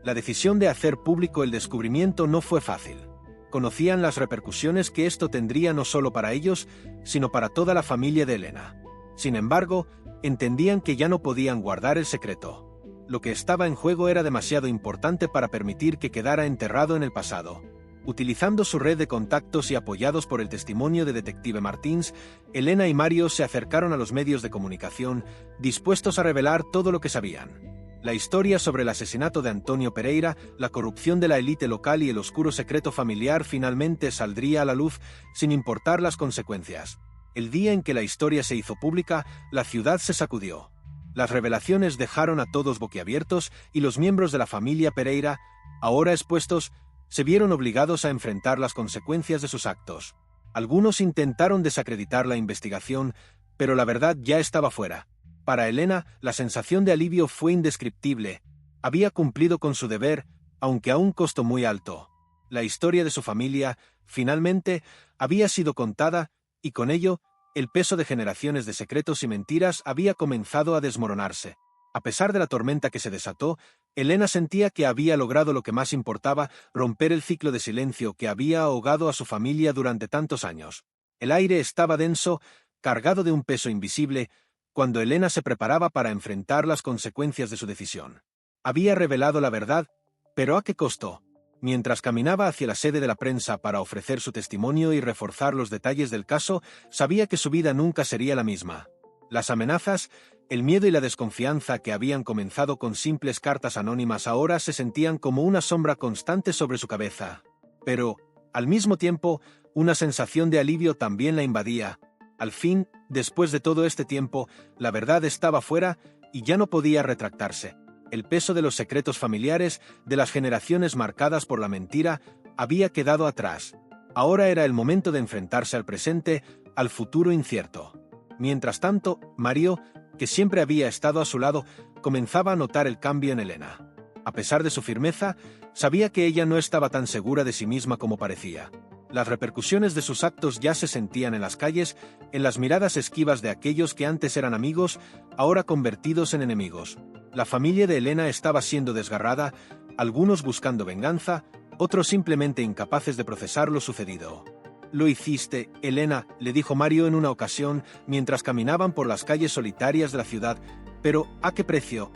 La decisión de hacer público el descubrimiento no fue fácil. Conocían las repercusiones que esto tendría no solo para ellos, sino para toda la familia de Elena. Sin embargo, entendían que ya no podían guardar el secreto. Lo que estaba en juego era demasiado importante para permitir que quedara enterrado en el pasado. Utilizando su red de contactos y apoyados por el testimonio de Detective Martins, Elena y Mario se acercaron a los medios de comunicación, dispuestos a revelar todo lo que sabían. La historia sobre el asesinato de Antonio Pereira, la corrupción de la élite local y el oscuro secreto familiar finalmente saldría a la luz, sin importar las consecuencias. El día en que la historia se hizo pública, la ciudad se sacudió. Las revelaciones dejaron a todos boquiabiertos y los miembros de la familia Pereira, ahora expuestos, se vieron obligados a enfrentar las consecuencias de sus actos. Algunos intentaron desacreditar la investigación, pero la verdad ya estaba fuera. Para Elena, la sensación de alivio fue indescriptible. Había cumplido con su deber, aunque a un costo muy alto. La historia de su familia, finalmente, había sido contada, y con ello, el peso de generaciones de secretos y mentiras había comenzado a desmoronarse. A pesar de la tormenta que se desató, Elena sentía que había logrado lo que más importaba, romper el ciclo de silencio que había ahogado a su familia durante tantos años. El aire estaba denso, cargado de un peso invisible, cuando Elena se preparaba para enfrentar las consecuencias de su decisión. Había revelado la verdad, pero ¿a qué costo? Mientras caminaba hacia la sede de la prensa para ofrecer su testimonio y reforzar los detalles del caso, sabía que su vida nunca sería la misma. Las amenazas, el miedo y la desconfianza que habían comenzado con simples cartas anónimas ahora se sentían como una sombra constante sobre su cabeza. Pero, al mismo tiempo, una sensación de alivio también la invadía. Al fin, después de todo este tiempo, la verdad estaba fuera y ya no podía retractarse. El peso de los secretos familiares, de las generaciones marcadas por la mentira, había quedado atrás. Ahora era el momento de enfrentarse al presente, al futuro incierto. Mientras tanto, Mario, que siempre había estado a su lado, comenzaba a notar el cambio en Elena. A pesar de su firmeza, sabía que ella no estaba tan segura de sí misma como parecía. Las repercusiones de sus actos ya se sentían en las calles, en las miradas esquivas de aquellos que antes eran amigos, ahora convertidos en enemigos. La familia de Elena estaba siendo desgarrada, algunos buscando venganza, otros simplemente incapaces de procesar lo sucedido. «Lo hiciste, Elena», le dijo Mario en una ocasión mientras caminaban por las calles solitarias de la ciudad, «pero ¿a qué precio?».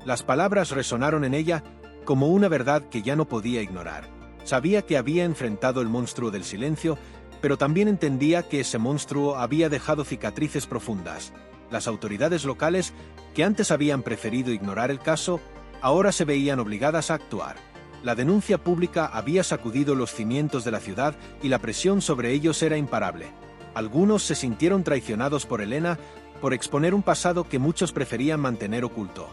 Las palabras resonaron en ella como una verdad que ya no podía ignorar. Sabía que había enfrentado el monstruo del silencio, pero también entendía que ese monstruo había dejado cicatrices profundas. Las autoridades locales, que antes habían preferido ignorar el caso, ahora se veían obligadas a actuar. La denuncia pública había sacudido los cimientos de la ciudad y la presión sobre ellos era imparable. Algunos se sintieron traicionados por Elena por exponer un pasado que muchos preferían mantener oculto.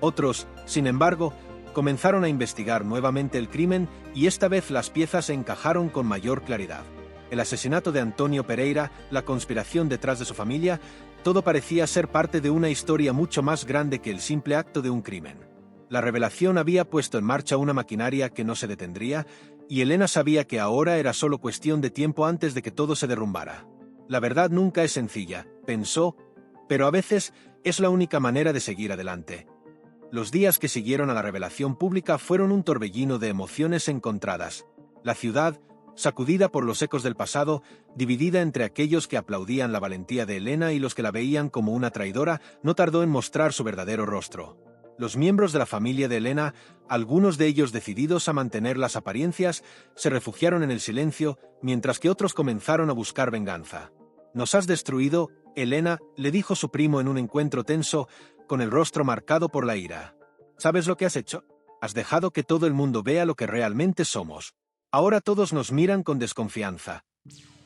Otros, sin embargo, Comenzaron a investigar nuevamente el crimen y esta vez las piezas encajaron con mayor claridad. El asesinato de Antonio Pereira, la conspiración detrás de su familia, todo parecía ser parte de una historia mucho más grande que el simple acto de un crimen. La revelación había puesto en marcha una maquinaria que no se detendría, y Elena sabía que ahora era solo cuestión de tiempo antes de que todo se derrumbara. La verdad nunca es sencilla, pensó, pero a veces es la única manera de seguir adelante. Los días que siguieron a la revelación pública fueron un torbellino de emociones encontradas. La ciudad, sacudida por los ecos del pasado, dividida entre aquellos que aplaudían la valentía de Elena y los que la veían como una traidora, no tardó en mostrar su verdadero rostro. Los miembros de la familia de Elena, algunos de ellos decididos a mantener las apariencias, se refugiaron en el silencio, mientras que otros comenzaron a buscar venganza. «Nos has destruido, Elena», le dijo su primo en un encuentro tenso, con el rostro marcado por la ira. «¿Sabes lo que has hecho? Has dejado que todo el mundo vea lo que realmente somos. Ahora todos nos miran con desconfianza».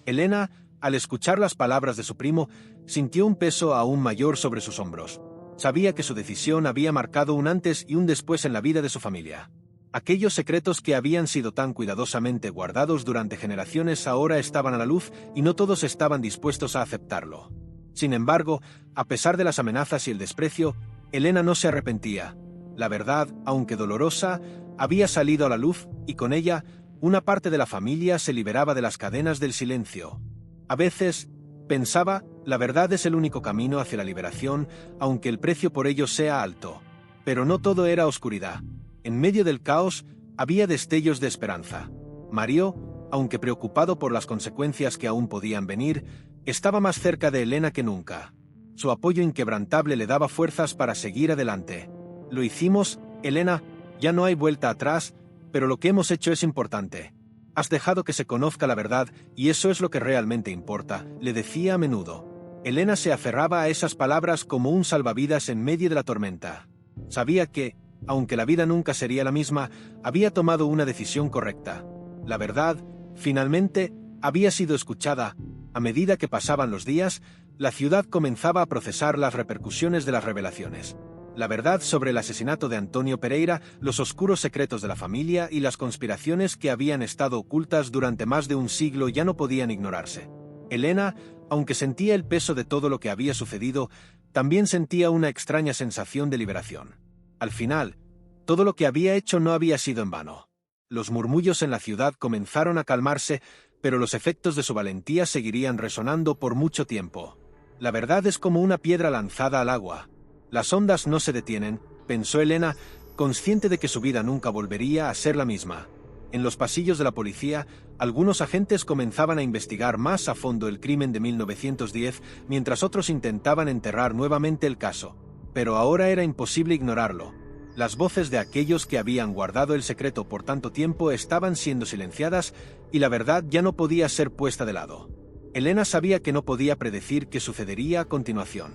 Elena, al escuchar las palabras de su primo, sintió un peso aún mayor sobre sus hombros. Sabía que su decisión había marcado un antes y un después en la vida de su familia. Aquellos secretos que habían sido tan cuidadosamente guardados durante generaciones ahora estaban a la luz y no todos estaban dispuestos a aceptarlo. Sin embargo, a pesar de las amenazas y el desprecio, Elena no se arrepentía. La verdad, aunque dolorosa, había salido a la luz y con ella, una parte de la familia se liberaba de las cadenas del silencio. A veces, pensaba, la verdad es el único camino hacia la liberación, aunque el precio por ello sea alto. Pero no todo era oscuridad. En medio del caos, había destellos de esperanza. Mario, aunque preocupado por las consecuencias que aún podían venir, estaba más cerca de Elena que nunca. Su apoyo inquebrantable le daba fuerzas para seguir adelante. «Lo hicimos, Elena, ya no hay vuelta atrás, pero lo que hemos hecho es importante. Has dejado que se conozca la verdad y eso es lo que realmente importa», le decía a menudo. Elena se aferraba a esas palabras como un salvavidas en medio de la tormenta. Sabía que, aunque la vida nunca sería la misma, había tomado una decisión correcta. La verdad, finalmente, había sido escuchada. A medida que pasaban los días, la ciudad comenzaba a procesar las repercusiones de las revelaciones. La verdad sobre el asesinato de Antonio Pereira, los oscuros secretos de la familia y las conspiraciones que habían estado ocultas durante más de un siglo ya no podían ignorarse. Elena, aunque sentía el peso de todo lo que había sucedido, también sentía una extraña sensación de liberación. Al final, todo lo que había hecho no había sido en vano. Los murmullos en la ciudad comenzaron a calmarse, pero los efectos de su valentía seguirían resonando por mucho tiempo. La verdad es como una piedra lanzada al agua. Las ondas no se detienen, pensó Elena, consciente de que su vida nunca volvería a ser la misma. En los pasillos de la policía, algunos agentes comenzaban a investigar más a fondo el crimen de 1910, mientras otros intentaban enterrar nuevamente el caso. Pero ahora era imposible ignorarlo. Las voces de aquellos que habían guardado el secreto por tanto tiempo estaban siendo silenciadas y la verdad ya no podía ser puesta de lado. Elena sabía que no podía predecir qué sucedería a continuación.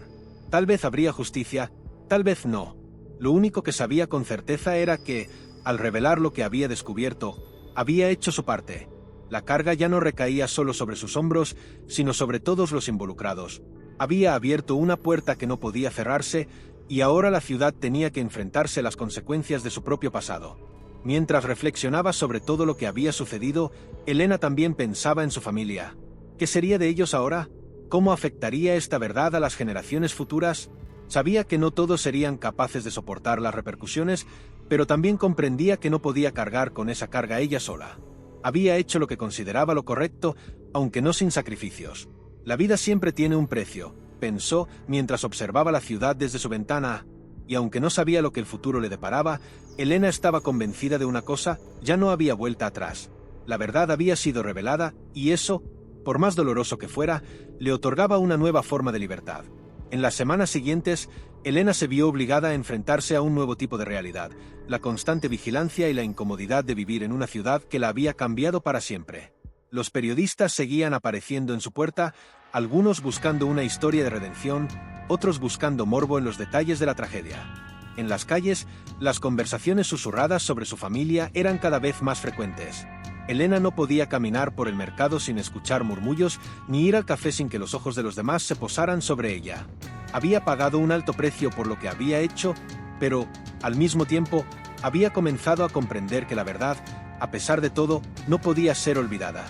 Tal vez habría justicia, tal vez no. Lo único que sabía con certeza era que, al revelar lo que había descubierto, había hecho su parte. La carga ya no recaía solo sobre sus hombros, sino sobre todos los involucrados. Había abierto una puerta que no podía cerrarse, y ahora la ciudad tenía que enfrentarse a las consecuencias de su propio pasado. Mientras reflexionaba sobre todo lo que había sucedido, Elena también pensaba en su familia. ¿Qué sería de ellos ahora? ¿Cómo afectaría esta verdad a las generaciones futuras? Sabía que no todos serían capaces de soportar las repercusiones, pero también comprendía que no podía cargar con esa carga ella sola. Había hecho lo que consideraba lo correcto, aunque no sin sacrificios. La vida siempre tiene un precio, pensó mientras observaba la ciudad desde su ventana, y aunque no sabía lo que el futuro le deparaba, Elena estaba convencida de una cosa: ya no había vuelta atrás. La verdad había sido revelada, y eso, por más doloroso que fuera, le otorgaba una nueva forma de libertad. En las semanas siguientes, Elena se vio obligada a enfrentarse a un nuevo tipo de realidad, la constante vigilancia y la incomodidad de vivir en una ciudad que la había cambiado para siempre. Los periodistas seguían apareciendo en su puerta, algunos buscando una historia de redención, otros buscando morbo en los detalles de la tragedia. En las calles, las conversaciones susurradas sobre su familia eran cada vez más frecuentes. Elena no podía caminar por el mercado sin escuchar murmullos, ni ir al café sin que los ojos de los demás se posaran sobre ella. Había pagado un alto precio por lo que había hecho, pero, al mismo tiempo, había comenzado a comprender que la verdad, a pesar de todo, no podía ser olvidada.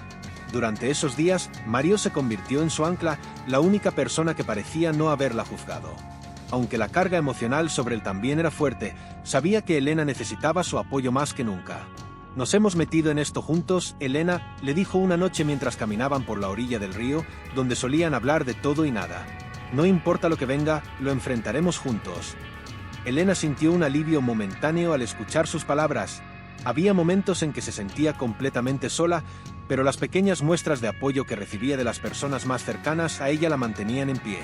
Durante esos días, Mario se convirtió en su ancla, la única persona que parecía no haberla juzgado. Aunque la carga emocional sobre él también era fuerte, sabía que Elena necesitaba su apoyo más que nunca. «Nos hemos metido en esto juntos», Elena le dijo una noche mientras caminaban por la orilla del río, donde solían hablar de todo y nada. «No importa lo que venga, lo enfrentaremos juntos». Elena sintió un alivio momentáneo al escuchar sus palabras. Había momentos en que se sentía completamente sola, pero las pequeñas muestras de apoyo que recibía de las personas más cercanas a ella la mantenían en pie.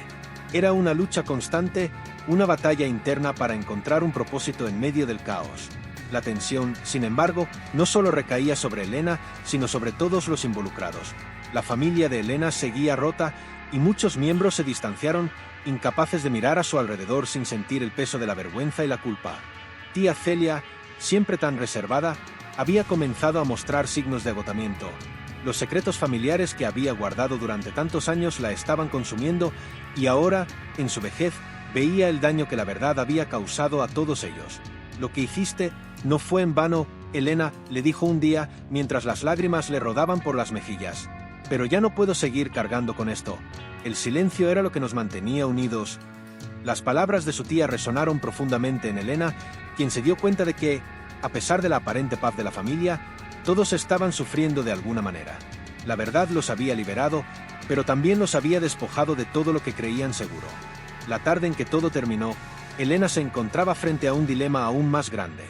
Era una lucha constante, una batalla interna para encontrar un propósito en medio del caos. La tensión, sin embargo, no solo recaía sobre Elena, sino sobre todos los involucrados. La familia de Elena seguía rota y muchos miembros se distanciaron, incapaces de mirar a su alrededor sin sentir el peso de la vergüenza y la culpa. Tía Celia, siempre tan reservada, había comenzado a mostrar signos de agotamiento. Los secretos familiares que había guardado durante tantos años la estaban consumiendo y ahora, en su vejez, veía el daño que la verdad había causado a todos ellos. «Lo que hiciste no fue en vano», Elena le dijo un día mientras las lágrimas le rodaban por las mejillas. «Pero ya no puedo seguir cargando con esto. El silencio era lo que nos mantenía unidos». Las palabras de su tía resonaron profundamente en Elena, quien se dio cuenta de que, a pesar de la aparente paz de la familia, todos estaban sufriendo de alguna manera. La verdad los había liberado, pero también los había despojado de todo lo que creían seguro. La tarde en que todo terminó, Elena se encontraba frente a un dilema aún más grande.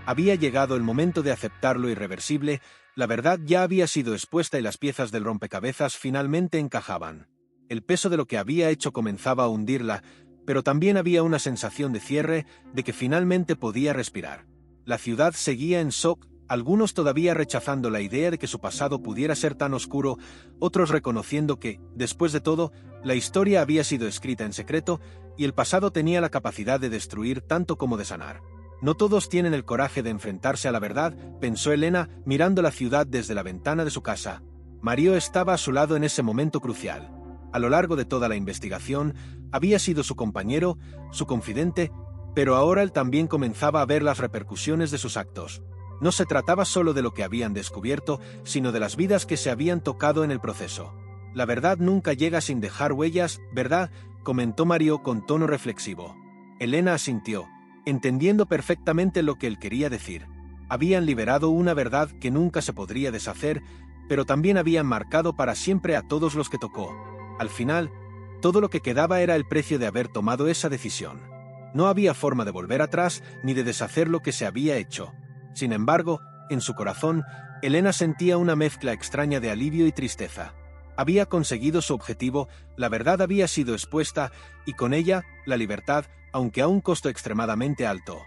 Había llegado el momento de aceptar lo irreversible, la verdad ya había sido expuesta y las piezas del rompecabezas finalmente encajaban. El peso de lo que había hecho comenzaba a hundirla, pero también había una sensación de cierre, de que finalmente podía respirar. La ciudad seguía en shock, algunos todavía rechazando la idea de que su pasado pudiera ser tan oscuro, otros reconociendo que, después de todo, la historia había sido escrita en secreto y el pasado tenía la capacidad de destruir tanto como de sanar. «No todos tienen el coraje de enfrentarse a la verdad», pensó Elena, mirando la ciudad desde la ventana de su casa. Mario estaba a su lado en ese momento crucial. A lo largo de toda la investigación, había sido su compañero, su confidente, pero ahora él también comenzaba a ver las repercusiones de sus actos. No se trataba solo de lo que habían descubierto, sino de las vidas que se habían tocado en el proceso. «La verdad nunca llega sin dejar huellas, ¿verdad?», comentó Mario con tono reflexivo. Elena asintió, entendiendo perfectamente lo que él quería decir. Habían liberado una verdad que nunca se podría deshacer, pero también habían marcado para siempre a todos los que tocó. Al final, todo lo que quedaba era el precio de haber tomado esa decisión. No había forma de volver atrás ni de deshacer lo que se había hecho. Sin embargo, en su corazón, Elena sentía una mezcla extraña de alivio y tristeza. Había conseguido su objetivo, la verdad había sido expuesta, y con ella, la libertad, aunque a un costo extremadamente alto.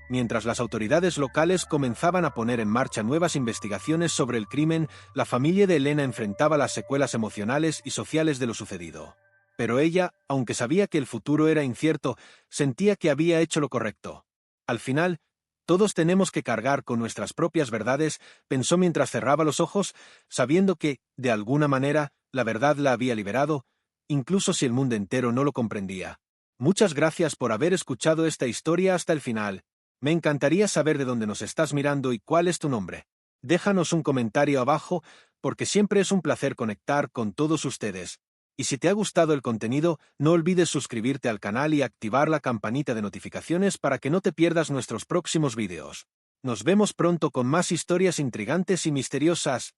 Mientras las autoridades locales comenzaban a poner en marcha nuevas investigaciones sobre el crimen, la familia de Elena enfrentaba las secuelas emocionales y sociales de lo sucedido. Pero ella, aunque sabía que el futuro era incierto, sentía que había hecho lo correcto. Al final, «Todos tenemos que cargar con nuestras propias verdades», pensó mientras cerraba los ojos, sabiendo que, de alguna manera, la verdad la había liberado, incluso si el mundo entero no lo comprendía. Muchas gracias por haber escuchado esta historia hasta el final. Me encantaría saber de dónde nos estás mirando y cuál es tu nombre. Déjanos un comentario abajo, porque siempre es un placer conectar con todos ustedes. Y si te ha gustado el contenido, no olvides suscribirte al canal y activar la campanita de notificaciones para que no te pierdas nuestros próximos vídeos. Nos vemos pronto con más historias intrigantes y misteriosas.